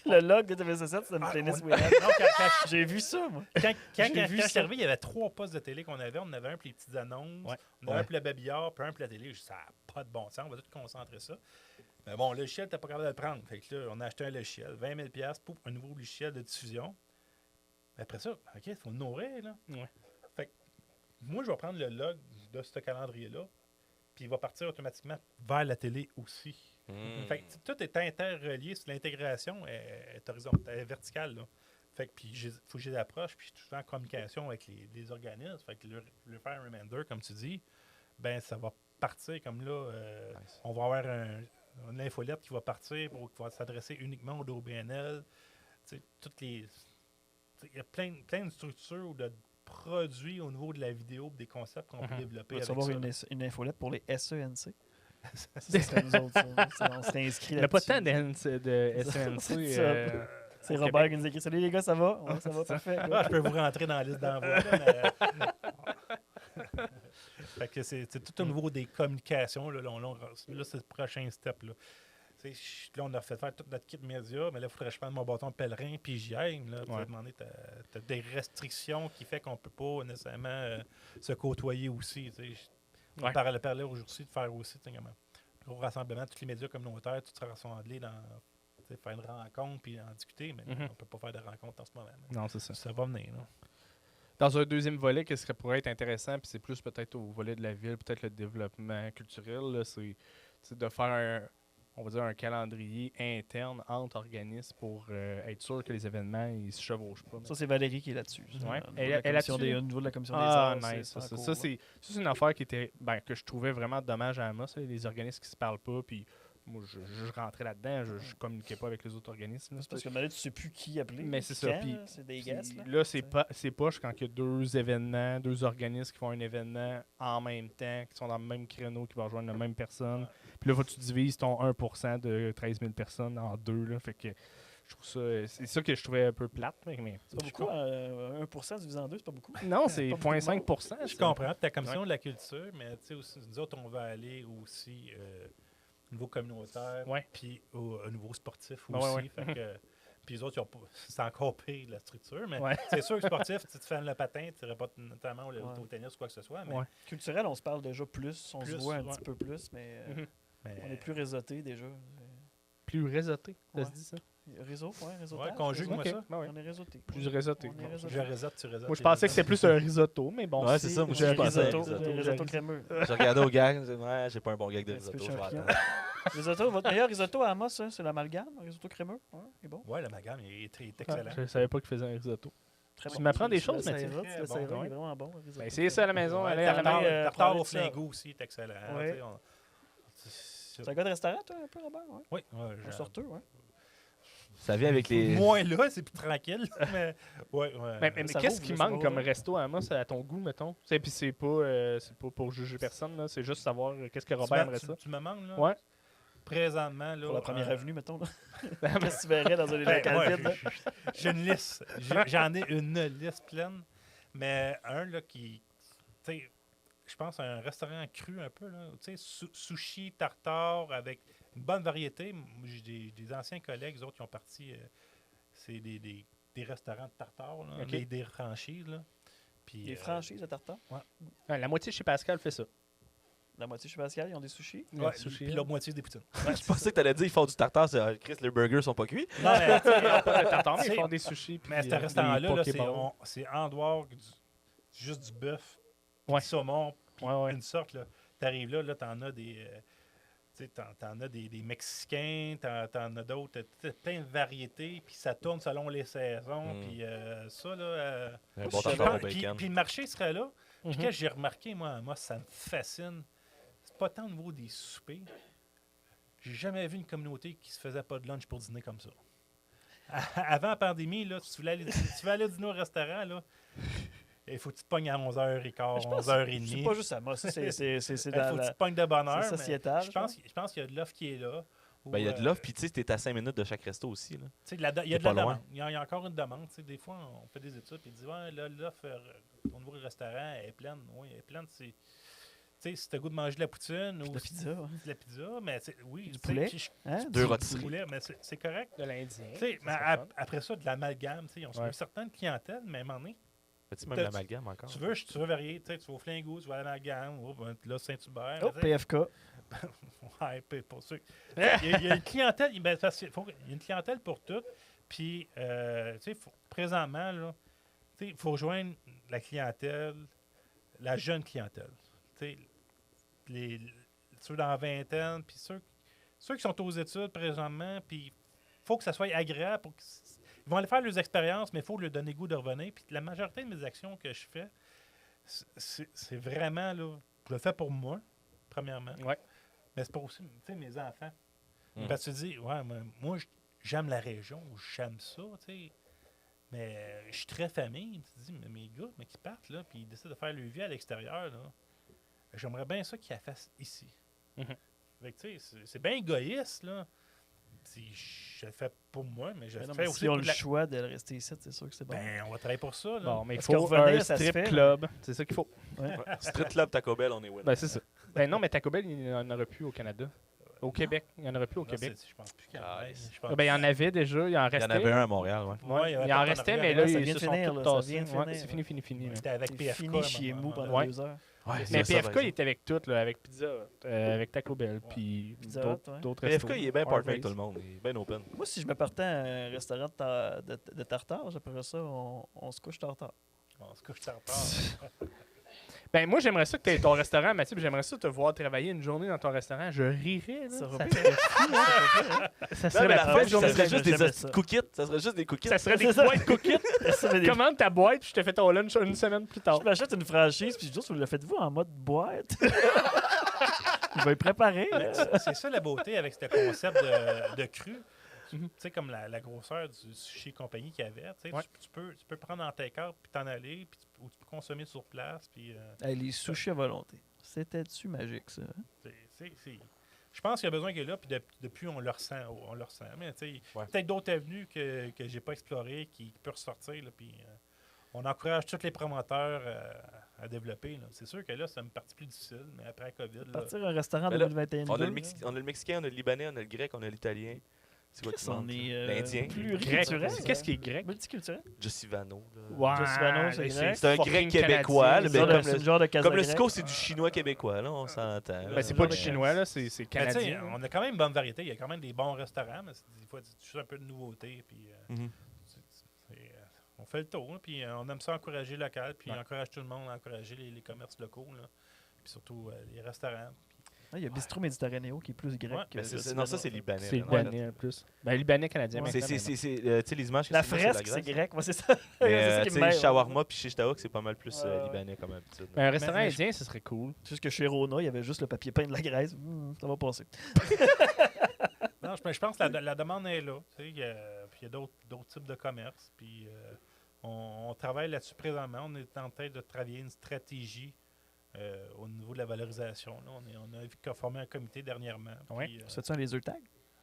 Le log de TV7, c'était une Ah, playlist on- Winamp. Non, J'ai vu ça, moi. quand J'ai vu je suis ça. arrivé, il y avait 3 postes de télé qu'on avait. On en avait un pour les petites annonces, Ouais. on avait un pour le babillard, puis un pour la télé. Ça n'a pas de bon sens. On va tout concentrer ça. Mais bon, le logiciel, tu pas capable de le prendre. Fait que là, on a acheté un logiciel, 20 000 pour un nouveau logiciel de diffusion. Mais après ça, OK, il faut le nourrir, là. Ouais. Fait que moi, je vais prendre le log de ce calendrier-là, puis il va partir automatiquement vers la télé aussi. Fait que tout est interrelié. L'intégration est horizontale, est verticale, là. Fait que puis il faut que je les approche, puis je suis toujours en communication avec les organismes. Fait que le faire un reminder, comme tu dis, ben ça va partir comme là. Nice. On va avoir une infolette qui va partir pour qui va s'adresser uniquement au DOBNL. Tu sais, toutes les. Il y a plein de structures ou de produits au niveau de la vidéo, des concepts qu'on peut développer. Tu avec vas avoir ça. une infolette pour les SENC. Ça serait nous autres, ça. On serait inscrits Il n'y a pas là-dessus. tant de SNC. C'est ça. C'est au Robert Québec. qui nous écrit. Salut les gars, ça va? Ouais, ça va, parfait. Ah, je peux vous rentrer dans la liste d'envoi. là, mais- fait que c'est tout au niveau des communications. Là, là, c'est le prochain step. Là. Là, on a fait faire tout notre kit média, mais là, il faudrait que je prenne mon bâton de pèlerin puis j'y aille. Là, Ouais. demander, t'as des restrictions qui fait qu'on peut pas nécessairement se côtoyer aussi. On Ouais. parlait aujourd'hui de faire aussi comme un gros rassemblement, tous les médias communautaires, tout se rassembler dans faire une rencontre puis en discuter, mais Mhm. on peut pas faire de rencontre en ce moment. là. Non, c'est ça. Ça va venir. Là. Dans un deuxième volet, qu'est-ce qui pourrait être intéressant, puis c'est plus peut-être au volet de la ville, peut-être le développement culturel, là, c'est de faire on va dire un calendrier interne entre organismes pour être sûr que les événements ils se chevauchent pas. Ça, c'est Valérie qui est là-dessus. ça. Ouais. Au niveau Elle- de la elle commission là-dessus, au niveau de la commission Ah, des arts. nice. en Ça, cours, ça, ouais. c'est une affaire qui était que je trouvais vraiment dommage à Amos, là, les organismes qui se parlent pas, puis moi je rentrais là-dedans, je communiquais pas avec les autres organismes. là. C'est parce que maintenant, tu sais plus qui appeler. Mais c'est ça, quand, puis- là, c'est des Puis guests. Là. là, c'est poche quand il y a deux événements, deux organismes qui font un événement en même temps, qui sont dans le même créneau, qui vont rejoindre la même personne. Puis là, faut que tu divises ton 1% de 13 000 personnes en deux. Là, fait que je trouve ça. C'est ça que je trouvais un peu plate. Mais C'est pas beaucoup. 1% divisé en deux, c'est pas beaucoup. non, c'est Pas beaucoup de 0,5%. Je comprends ta commission de la culture, mais tu sais aussi, nous autres, on va aller aussi au niveau communautaire, Ouais. puis au niveau sportif Ouais, aussi. ouais. Fait que, puis les autres, ils ont pas- c'est encore pire la structure, mais Ouais. c'est sûr que sportif, tu fais le patin, tu n'irais pas notamment au Ouais. tennis ou quoi que ce soit, mais, Ouais. Culturel, on se parle déjà plus. On se Plus, voit un ouais. petit peu plus, mais Mhm. mais- on est plus réseauté déjà. Plus réseauté, ça Ouais. se dit ça. Réseau, ouais, réseau. Ouais, conjugue-moi Ok, ça. ben ouais. On est réseauté. Plus réseauté. On est Bon, réseauté. Je réseaute, tu réseautes. moi, je pensais que c'était plus un risotto, mais bon. Ouais, c'est ça, moi, J'ai je pensais à risotto, risotto. j'ai risotto crémeux. Je regardais au gag, je disais, ouais, j'ai pas un bon gag de Un petit peu risotto, je vais champion. attendre. Risotto, votre meilleur risotto à Amos, hein, c'est l'amalgame, un risotto crémeux. Ouais, il est bon. Ouais, l'amalgame est Ah, excellent. je savais pas qu'il faisait un risotto. Très Tu bon. m'apprends des Tu choses, l'essayeras, Mathieu. tu l'essayeras, Bon, il est vraiment bon. le risotto. Ben, essayez ça à la maison. Ouais, Allez à la tartare, maison. tartare prends-les au de ça. flingo aussi est excellent. Ouais. Tu sais, C'est un gars de restaurant, toi, un peu, Robert? Ouais. Oui, ouais, Un j'aime. sorteux, ouais. Ça vient avec les. Moins là, c'est plus tranquille, mais ouais. Mais Ça qu'est-ce rouvre, qui là, ça manque va, comme ouais. resto à Amos à ton goût, mettons? Puis c'est pas pour juger personne, là, c'est juste savoir qu'est-ce que Robert aimerait ça. Tu me demandes, là? Ouais. Présentement, là. Pour la première euh, avenue, mettons. Là. Qu'est-ce que tu verrais dans un ben, local ouais, vide? là? j'ai une liste. J'en ai une liste pleine. Mais un, là, qui. Tu sais, je pense à un restaurant cru un peu, là. Tu sais, sushi, tartare, avec une bonne variété. Moi, j'ai des anciens collègues, eux autres, qui ont parti. C'est des restaurants de tartare, là, Ok. des franchises, là. Puis, Des franchises de tartare. Ouais, la moitié chez Pascal fait ça. La moitié chez Pascal, ils ont des sushis. Ouais, Sushi, puis l'autre moitié des poutines. Je pensais que t'allais dire ils font du tartare, c'est Chris, les burgers sont pas cuits. Non, mais, tu sais, T'entends, mais C'est- ils font des sushis. puis, mais ce des restaurant-là, là, pokéballs. c'est en dehors juste du bœuf, puis Ouais. du saumon, puis Ouais, ouais. une sorte. T'arrives là, t'en as des. Tu sais, t'en as des Mexicains, t'en as d'autres, plein de variétés, puis ça tourne selon les saisons, Mm. puis ça, là. Un Je bon sais tartare au puis, bacon. puis le marché serait là. Puis Mhm. quand j'ai remarqué, moi, ça me fascine. C'est pas tant au niveau des soupers. j'ai jamais vu une communauté qui se faisait pas de lunch pour dîner comme ça. Avant la pandémie, là, si tu veux aller dîner au restaurant, là, il faut que tu te pognes à 11h15, Je pense 11h30. C'est pas juste à moi, ça, c'est Il faut dans que tu la... te pognes de bonne heure. c'est mais sociétal, Je pense qu'il y a de l'offre qui est là. Ben, il y a de l'offre, puis tu sais, t'es à 5 minutes de chaque resto aussi. Là. Il y a T'es de pas la loin. demande. Il y a encore une demande. Tu sais, des fois, on fait des études et on dit ouais, là, l'offre au niveau du restaurant est pleine. Oui, elle est pleine. Tu sais, si tu as le goût de manger de la poutine ou la pizza, ouais. de la pizza, mais oui, Du tu sais, poulet. puis Hein? Deux du rôtisseries. poulet, mais c'est correct. De l'Indien. Tu sais, mais ça serait fun. après ça, de l'amalgame. Tu sais, on se Ouais. une certaine clientèle, mais à un moment donné, Fais-tu même T'as- l'amalgame encore? tu veux varier. Tu sais, tu vas au Flingo, tu vas à l'amalgame, là, Saint-Hubert. Oh, tu sais. PFK. Ouais, pour ceux. Il y a une clientèle, il y a une clientèle pour tout. Puis, tu sais, présentement, là, tu sais, il faut rejoindre la clientèle, la jeune clientèle. Tu sais, ceux dans la vingtaine, puis ceux qui sont aux études présentement, puis il faut que ça soit agréable pour ils vont aller faire leurs expériences, mais il faut leur donner goût de revenir. Puis la majorité de mes actions que je fais, c'est vraiment, là, je le fais pour moi, premièrement. Ouais. Mais c'est pour aussi, tu sais, mes enfants. Mm. Parce que tu dis, ouais, moi, j'aime la région, j'aime ça, tu sais. Mais je suis très famille. Tu te dis, mais mes gars, mais qui partent, là, puis ils décident de faire leur vie à l'extérieur, là. J'aimerais bien ça qu'ils la fassent ici. Mhm. Fait que, tu sais, c'est bien égoïste, là. Si je le fais pour moi, mais je Mais le non, fais mais aussi si on pour le la... choix de rester ici, c'est sûr que c'est bon. Ben, on va travailler pour ça, là. Bon, mais il Parce faut que revenir, un ça se strip fait, club. C'est ça qu'il faut. Ouais. Street Club Taco Bell, on est win. Ben, c'est ça. Ben non, mais Taco Bell, il n'y en aurait plus au Canada. Au Québec. Il n'y en aurait plus au Non, Québec. je pense plus qu'il y en a. Ah, Je pense Ben, il y en avait déjà. Il en Il y restait. en avait un à Montréal, ouais. Ouais, Il en restait, mais là, Ouais, ça ils vient se de sont finir, tous là, ça tassés. vient de Ouais, finir, c'est là. fini. là. C'était avec C'est PFK. fini chez mou pendant Ouais. 2 heures. Ouais, Mais ça, PFK, par il était avec tout, là, avec Pizza, avec Taco Bell, puis Pizza d'autres Hut, ouais. d'autres PFK, restos. il est bien partner avec Harvey's. tout le monde. Il est bien open. Moi, si je me partais à un restaurant de tartare, j'appellerais ça on se couche tartare. On se couche tard. Ben, moi, j'aimerais ça que tu aies ton restaurant, Mathieu, puis j'aimerais ça te voir travailler une journée dans ton restaurant. Je rirais, là. Ça Ça va serait fou, hein. Ça Non, serait mais la la belle ça journée serait de juste ta des vie. J'aimais ça. cookies. Ça serait juste des cookies. Ça serait des C'est ça. boîtes cookies. Ça fait des- Commande ta boîte, puis je te fais ton lunch une semaine plus tard. Je m'achète une franchise, puis je dis, vous le faites-vous en mode boîte? Je vais y préparer. là. C'est ça la beauté avec ce concept de cru. Tu Mhm. sais, comme la grosseur du sushi compagnie qu'il y avait. Tu sais, Ouais. tu peux prendre en take-out puis t'en aller, puis ou tu peux consommer sur place. Puis, Hey, les sushis à volonté. C'était-tu magique, ça? je pense qu'il y a besoin qu'il est là, puis depuis, on le ressent. On le ressent. Mais tu sais, Ouais. peut-être d'autres avenues que je n'ai pas explorées qui peuvent ressortir. Là, puis, on encourage tous les promoteurs à développer. Là. C'est sûr que là, c'est une partie plus difficile, mais après la COVID, là, Partir un restaurant en Mais là, 2021. On a le Mexicain, on a le Libanais, on a le Grec, on a l'Italien. C'est quoi qui on manque? est L'Indien. pluriculturel. Grec. Qu'est-ce qui est grec? Multiculturel. Giussivano. là. Ouais, Giussivano, c'est mais grec. C'est un fucking grec québécois, canadien, le C'est ben, genre comme de- c'est le- le genre de casa Comme le grecque. SCO, c'est du chinois québécois, là, on s'entend. Ben, c'est genre pas de du chinois, là, c'est mais tu sais, canadien. on a quand même une bonne variété. Il y a quand même des bons restaurants, mais des fois, c'est juste un peu de nouveauté. Puis, Mhm. on fait le tour, hein, puis on aime ça encourager local, puis Ouais. on encourage tout le monde à encourager les commerces locaux, là, puis surtout les restaurants. Ah, il y a Bistro Méditerranéo qui est plus grec. Ouais, que Mais c'est- Giussivano. non, ça, c'est libanais. C'est là, non, libanais en plus. Ben, libanais canadien. Ouais. C'est, maintenant, c'est, mais c'est, tu sais, les images que La c'est de fresque, c'est Grèce. grec. Moi, c'est ça. Mais C'est ça tu qui me sais, mêle. shawarma puis shish tawak, c'est pas mal plus Ouais. libanais comme habitude. bon. Un restaurant mais indien, ce serait cool. C'est juste que chez Rona, il y avait juste le papier peint de la Grèce. Ça va passer. Non, je pense que la demande est là. Tu sais, puis il y a d'autres types de commerces. Puis on travaille là-dessus présentement. On est en train de travailler une stratégie au niveau de la valorisation. Là. On a formé un comité dernièrement. Ouais. Puis, C'est-tu un laser tag?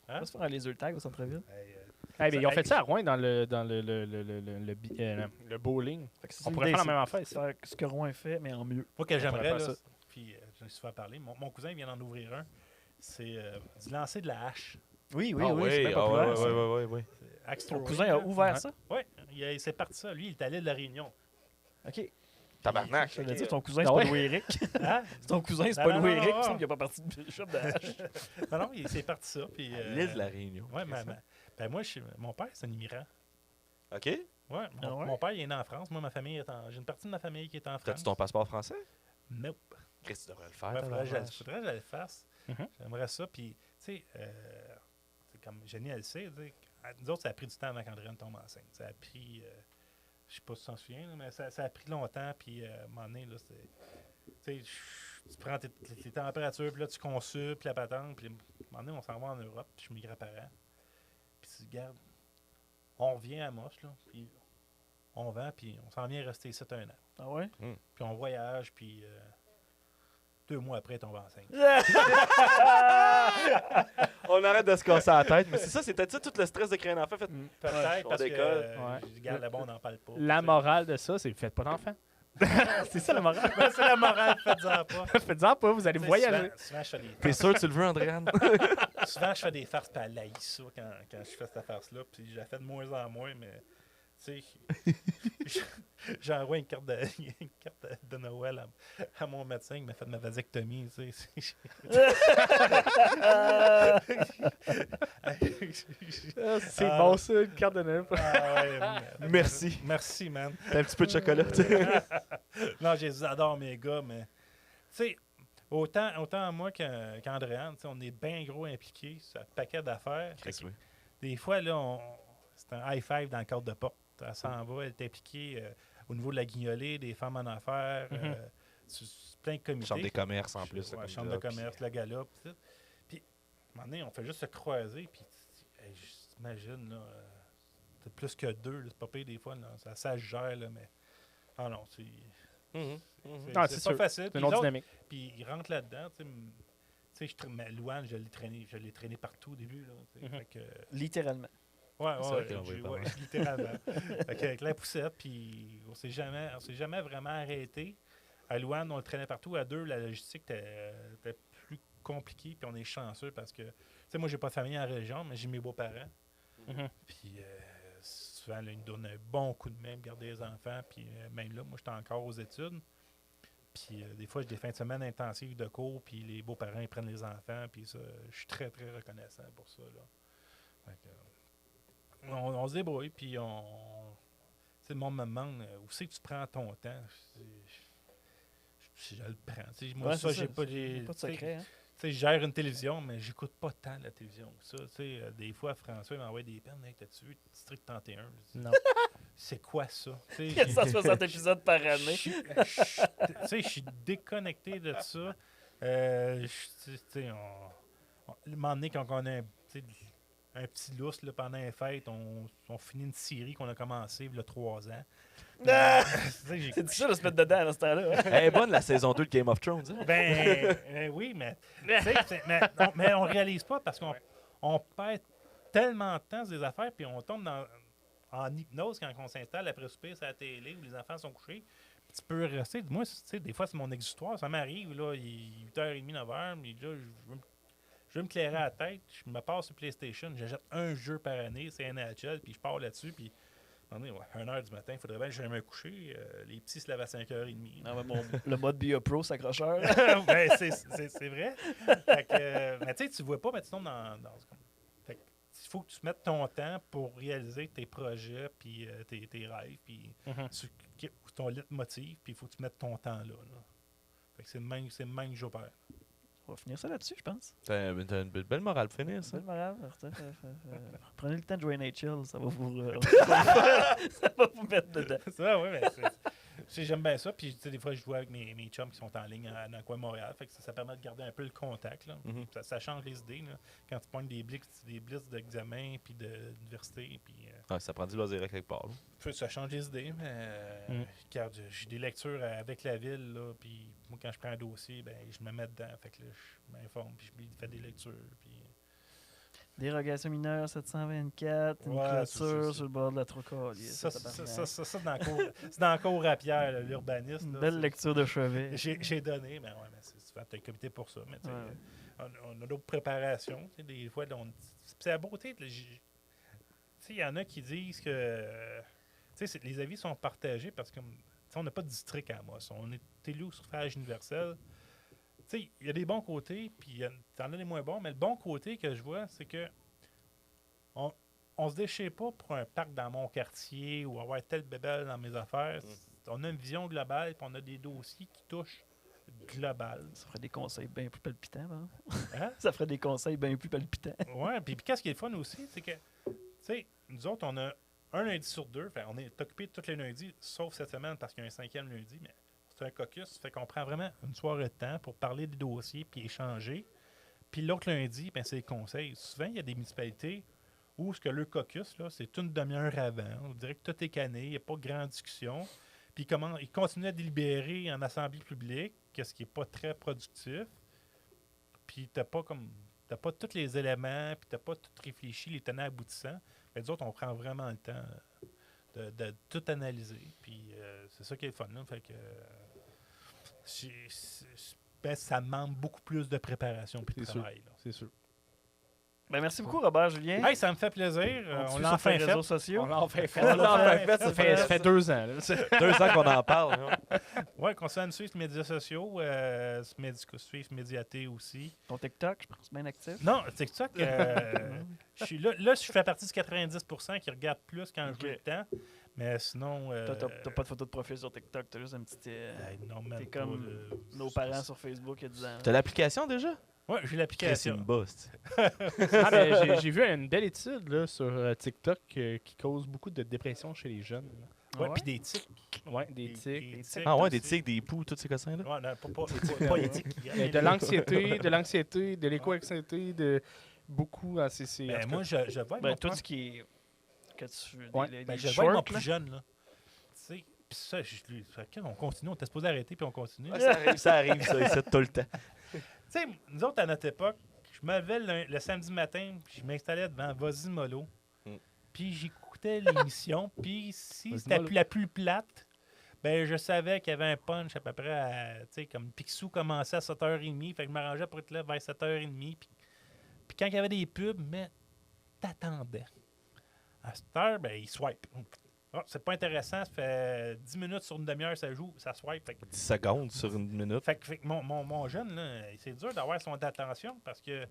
Hein? On va se faire un laser tag au centre-ville. Eh ben, ils ont fait hey, ça à Rouen dans le bowling. Fait que c'est On ça, pourrait l'idée, faire la même c'est affaire. ça. faire ce que Rouen fait, mais en mieux. Moi, que j'aimerais, pourrait là, faire ça. puis j'en ai souvent parlé, mon cousin vient d'en ouvrir un, c'est du lancer de la hache. Oui, Ah c'est bien populaire. ça. oui. Axe Ton throwing, cousin a là. ouvert Ouais. ça? Oui, il s'est parti ça. Lui, il est allé de la Réunion. OK. Tabarnak. Je veux dire, ton cousin, Ah c'est ouais? pas Louis-Éric. Hein? Ton cousin, c'est Non, pas non, Louis-Éric. non, Il me non. semble qu'il n'a pas parti de shop de hache. Non, il s'est parti ça. Puis, L'île de la Réunion. ouais, c'est ça? ben moi, mon père, c'est un immigrant. OK. Ouais, Ah ouais? mon père, il est né en France. Moi, j'ai une partie de ma famille qui est en France. T'as-tu ton passeport français? Nope. Chris, tu devrais le faire. Ouais, faudrait tabarnak. que je le fasse. Mhm. J'aimerais ça. Puis, tu sais, c'est comme Jenny, elle le sait. Tu sais, nous autres, ça a pris du temps avant qu'Andréane tombe enceinte. Ça a pris, je sais pas si tu t'en souviens, là, mais ça a pris longtemps. Puis, à un moment donné, là, tu sais, tu prends tes températures, puis là, tu consultes, puis la patente, puis à un moment donné, on s'en va en Europe, puis je suis mes grands-parents. Puis tu regardes, on revient à Moss, là, puis on vend, puis on s'en vient rester ici 1 an. Ah ouais? Puis on voyage, puis 2 mois après, tombe enceinte. On arrête de se casser la tête. Mais c'est ça, c'était ça, tout le stress de créer un enfant. Fait, Peut-être, on parce que, décolle. Ouais. je regarde, là-bas, on n'en parle pas. La morale de ça, c'est faites pas d'enfants. C'est ça la morale. Ben, c'est la morale, faites-en pas. Faites-en pas, vous allez voyager. Souvent, je fais des T'es sûr que tu le veux, Andréane? Souvent, je fais des farces, puis elle haït ça quand je fais cette farce-là. Puis je la fais de moins en moins, mais tu sais, j'envoie une carte de Noël à mon médecin qui m'a fait ma vasectomie. Tu sais. C'est bon ça, une carte de Noël. Merci. Merci, man. T'as un petit peu de chocolat. Non, je les adore, mes gars, mais tu sais, autant moi qu'Andréane, tu sais, on est bien gros impliqués sur un paquet d'affaires. Chris, oui. Des fois, là, c'est un high five dans le cadre de porte. Elle s'en va, elle est impliquée au niveau de la guignolée, des femmes en affaires, sur plein de comités. Chambre des commerces en plus. Ouais, comme chambre ça, de commerce, la gala, puis tout. Puis, à un moment donné, on fait juste se croiser, puis hey, t'imagines, là, c'est plus que 2, là, c'est pas pire des fois, là, ça se gère, là, mais... Ah non, c'est... Mhm. Ah, C'est c'est pas sûr. facile. C'est Puis une autre les autres, dynamique. puis ils rentrent là-dedans, tu sais, mais Louane, je l'ai traîné partout au début, là, tu sais, Mhm. fait que... Littéralement. Ouais, C'est vrai qu'il en voyait pas mal. littéralement. Avec la poussette, puis on s'est jamais vraiment arrêté. À Louane, on le traînait partout. À 2, la logistique était plus compliquée, puis on est chanceux parce que, tu sais, moi, j'ai pas de famille en région, mais j'ai mes beaux-parents. Mhm. Puis souvent, là, ils nous donnent un bon coup de main pour garder les enfants. Puis même là, moi, j'étais encore aux études. Puis des fois, j'ai des fins de semaine intensives de cours, puis les beaux-parents, ils prennent les enfants. Puis ça, je suis très, très reconnaissant pour ça, là. Fait que, on se débrouille, puis on... Tu sais, le monde me demande où c'est que tu prends ton temps. Je le prends. Tu sais, moi, Ouais, ça, c'est j'ai ça. pas... Il y a pas de secret. Hein? Tu sais, je gère une télévision, mais j'écoute pas tant la télévision que ça. Tu sais, des fois, François m'envoie des peines. Hey, t'as-tu vu District 31? Je dis, Non. c'est quoi ça? Tu sais, Il y a 160 épisodes par année. tu sais, je suis déconnecté de ça. Tu sais, le moment donné, quand on a un petit lousse là, pendant les fêtes, on finit une série qu'on a commencée il y a 3 ans. Ah! Tu sais, j'ai- C'est difficile de se mettre dedans à ce temps-là. Hein? Elle est bonne la saison 2 de Game of Thrones. Hein? Oui, mais, tu sais, mais on réalise pas parce qu'on perd tellement de temps sur des affaires, puis on tombe en hypnose quand on s'installe après souper sur la télé où les enfants sont couchés. Tu peux rester. Moi, tu sais, des fois, c'est mon exutoire. Ça m'arrive, là, il est 8h30, 9h, mais là, je veux me clairer la tête. Je me passe sur PlayStation. J'achète un jeu par année, c'est NHL, puis je pars là-dessus, puis... À un moment donné, 1h du matin, il faudrait bien que j'aille me coucher. Les petits se lèvent à 5h30. Ah, ouais, le mode Be a Pro s'accrocheur. Ben, c'est vrai. Fait que, mais tu sais, tu vois pas, mais tu tombes dans fait que, il faut que tu mettes ton temps pour réaliser tes projets, puis tes rêves, puis ton leitmotiv, puis il faut que tu mettes ton temps là. Fait que c'est le même que j'opère. On va finir ça là-dessus, je pense. T'as une belle morale pour finir, ça. C'est marrant. Prenez le temps de jouer NHL, ça va vous, ça va vous mettre dedans. C'est ça, oui, mais j'aime bien ça. Puis, tu sais, des fois, je joue avec mes chums qui sont en ligne dans le coin de Montréal. Fait que ça permet de garder un peu le contact. Là. Ça change les idées. Là. Quand tu pognes des blitz d'examen puis d'université. Puis, Ça prend du loisir à quelque part. Là. ça change les idées. Car j'ai des lectures avec la ville. Là, puis, moi, quand je prends un dossier, ben, je me mets dedans. Fait que là, je m'informe. Puis, je fais des lectures. Puis, Dérogation mineure 724, une Ouais, clôture ça. sur le bord de la Trocalier. ça, c'est dans le cours à Pierre, là, l'urbaniste. Une là, belle c'est- lecture de chevet. J'ai donné, mais ouais, mais c'est souvent t'as un comité pour ça. Mais tu sais, Ouais. on a d'autres préparations. Tu sais, des fois, c'est la beauté. Tu sais, il y en a qui disent que tu sais, les avis sont partagés parce que tu sais, on n'a pas de district à Amos. On est élu au suffrage universel. Tu sais, il y a des bons côtés, puis il y en a des moins bons, mais le bon côté que je vois, c'est que on se déchire pas pour un parc dans mon quartier ou avoir tel bébé dans mes affaires. On a une vision globale, puis on a des dossiers qui touchent global. Ça ferait des conseils bien plus palpitants. Hein? Hein? Ça ferait des conseils bien plus palpitants. Ouais, puis qu'est-ce qui est le fun aussi, c'est que, tu sais, nous autres, on a un lundi sur 2, on est occupé tous les lundis, sauf cette semaine parce qu'il y a un 5e lundi, mais c'est un caucus. Fait qu'on prend vraiment une soirée de temps pour parler des dossiers puis échanger. Puis l'autre lundi, ben, c'est les conseils. Souvent, il y a des municipalités où ce que le caucus, là, c'est une demi-heure avant. On dirait que tout est canné, il n'y a pas de grande discussion. Puis ils continuent à délibérer en assemblée publique, ce qui n'est pas très productif. Puis tu n'as pas tous les éléments, puis tu n'as pas tout réfléchi, les tenants aboutissants. Mais nous autres, on prend vraiment le temps de tout analyser. Puis c'est ça qui est le fun. Là. Fait que ça demande beaucoup plus de préparation et de C'est travail. Là. C'est sûr. Ben, merci beaucoup, Robert, Julien. Hey, ça me fait plaisir. On On te l'a suit enfin sur les fait. réseaux sociaux. On l'a enfin fait. On l'a enfin fait, Ça fait 2 ans. Là. 2 ans qu'on en parle. Hein. Oui, continuez à nous suivre sur les médias sociaux. Suivre Médiaté aussi. Ton TikTok, je pense, bien actif. Non, TikTok, je suis là, je fais partie du 90% qui regarde plus quand je veux le temps. Mais sinon. Toi, t'as pas de photo de profil sur TikTok, t'as juste un petit. non, même T'es pas, comme nos parents sur Facebook il y a 10 ans. T'as l'application déjà? Oui, j'ai C'est l'application. une bosse. Ah, mais j'ai vu une belle étude là, sur TikTok qui cause beaucoup de dépression chez les jeunes. Ouais, Ouais? puis des tics. Ouais, des tics. Ah ouais, des aussi. tics, des poux, tous ces cossins-là? Ouais, non, pas les tics. De l'anxiété, de l'éco-anxiété, de beaucoup. Ah, c'est, en tout Moi, cas, je vois Ben, mon tout point. ce qui est. Que tu veux. Ouais, Je vois mon shorts, plus là. jeune, là. Tu sais, puis ça, on continue. On était supposé arrêter, puis on continue. Ouais, ça arrive, ça, ici, tout le temps. Tu sais, nous autres, à notre époque, je me levais le samedi matin, puis je m'installais devant Vas-y Mollo. Puis j'écoutais l'émission, puis si Vas-y c'était Mollo. la plus plate, ben je savais qu'il y avait un punch à peu près à, tu sais, comme Picsou commençait à 7h30, fait que je m'arrangeais pour être là vers 7h30. Puis quand il y avait des pubs, mais t'attendais. À cette heure, ben il swipe. Ah, c'est pas intéressant, ça fait 10 minutes sur une demi-heure, ça joue, ça swipe. Fait que 10 secondes sur une minute. fait que mon jeune, là, c'est dur d'avoir son attention parce que, tu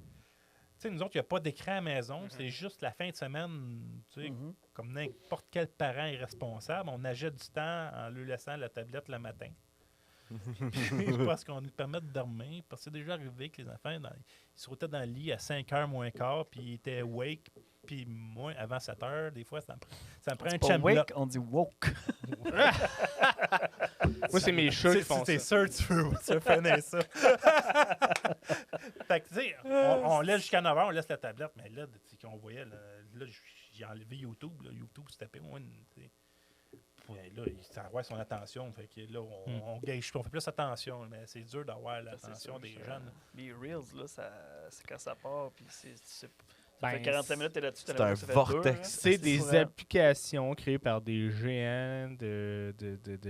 sais, nous autres, il n'y a pas d'écran à la maison. C'est juste la fin de semaine, tu sais, comme n'importe quel parent est responsable, on achète du temps en lui laissant la tablette le matin. Parce qu'on nous permet de dormir. Parce que c'est déjà arrivé que les enfants, ils sautaient dans le lit à 5h moins quart, puis ils étaient awake, puis moi, avant 7h, des fois, ça me prend un C'est pas chambla. wake, on dit woke. moi, c'est mes chats qui font C'est ça. sûr, tu veux finir ça. Fait que, tu sais, on laisse jusqu'à 9h, on laisse la tablette, mais là, tu sais, qu'on voyait, là, j'ai enlevé YouTube. Là, YouTube, c'était pas moi, tu sais. Ouais, là, ça avoir son attention. Fait que là, on gage, on fait plus attention, mais c'est dur d'avoir l'attention des jeunes. Les Reels, là, c'est quand ça part, puis ça Ben, fait 45 minutes, t'es là-dessus, t'as c'est un l'impression que ça fait vortex. deux, hein. C'est des vrai. applications créées par des géants de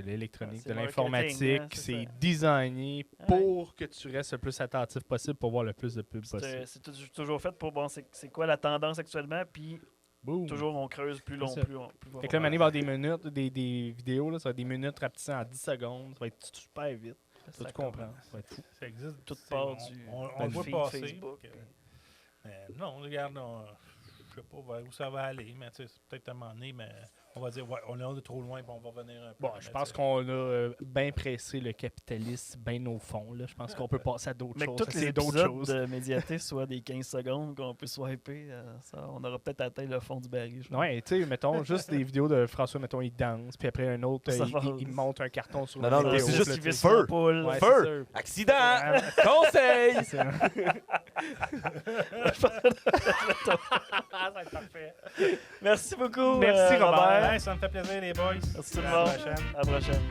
l'électronique, C'est de marketing, l'informatique. hein, c'est C'est ça. designé Ouais. pour que tu restes le plus attentif possible pour voir le plus de pubs possible. C'est toujours fait pour, bon, c'est quoi la tendance actuellement, puis Boum. toujours on creuse plus long, C'est ça. plus long. Fait que là, Mané va avoir des minutes, des vidéos, là, ça va être des minutes rapetissées en 10 secondes. Ça va être super vite. Ça, tu comprends. Ça va être fou. Ça existe. Tout tu sais, part du on le voit feed passer. Facebook. Mais non, regarde, je sais pas vers où ça va aller, mais tu sais, c'est peut-être à un moment donné, mais on va dire, ouais, on est trop loin, puis on va revenir un peu. Bon, mais je pense tu sais, qu'on a bien pressé le capitalisme bien au fond. Là. Je pense qu'on peut passer à d'autres Mais que choses. tous les C'est d'autres épisodes choses. de Médiaté soient des 15 secondes qu'on peut swiper, ça, on aura peut-être atteint le fond du baril. je pense. Ouais, tu sais, mettons, juste des vidéos de François, mettons, il danse, puis après un autre, Ça il, va. il monte un carton sur Non, une non, vidéo. c'est juste là, qu'il tu visse sais. feu. la poule. Ouais, Feu! c'est Accident! Conseil! ça. C'est ça. ça va être parfait. Merci beaucoup, Merci, Robert. Ouais, ça me fait plaisir, les boys. Merci tout le À la monde. prochaine. À la prochaine.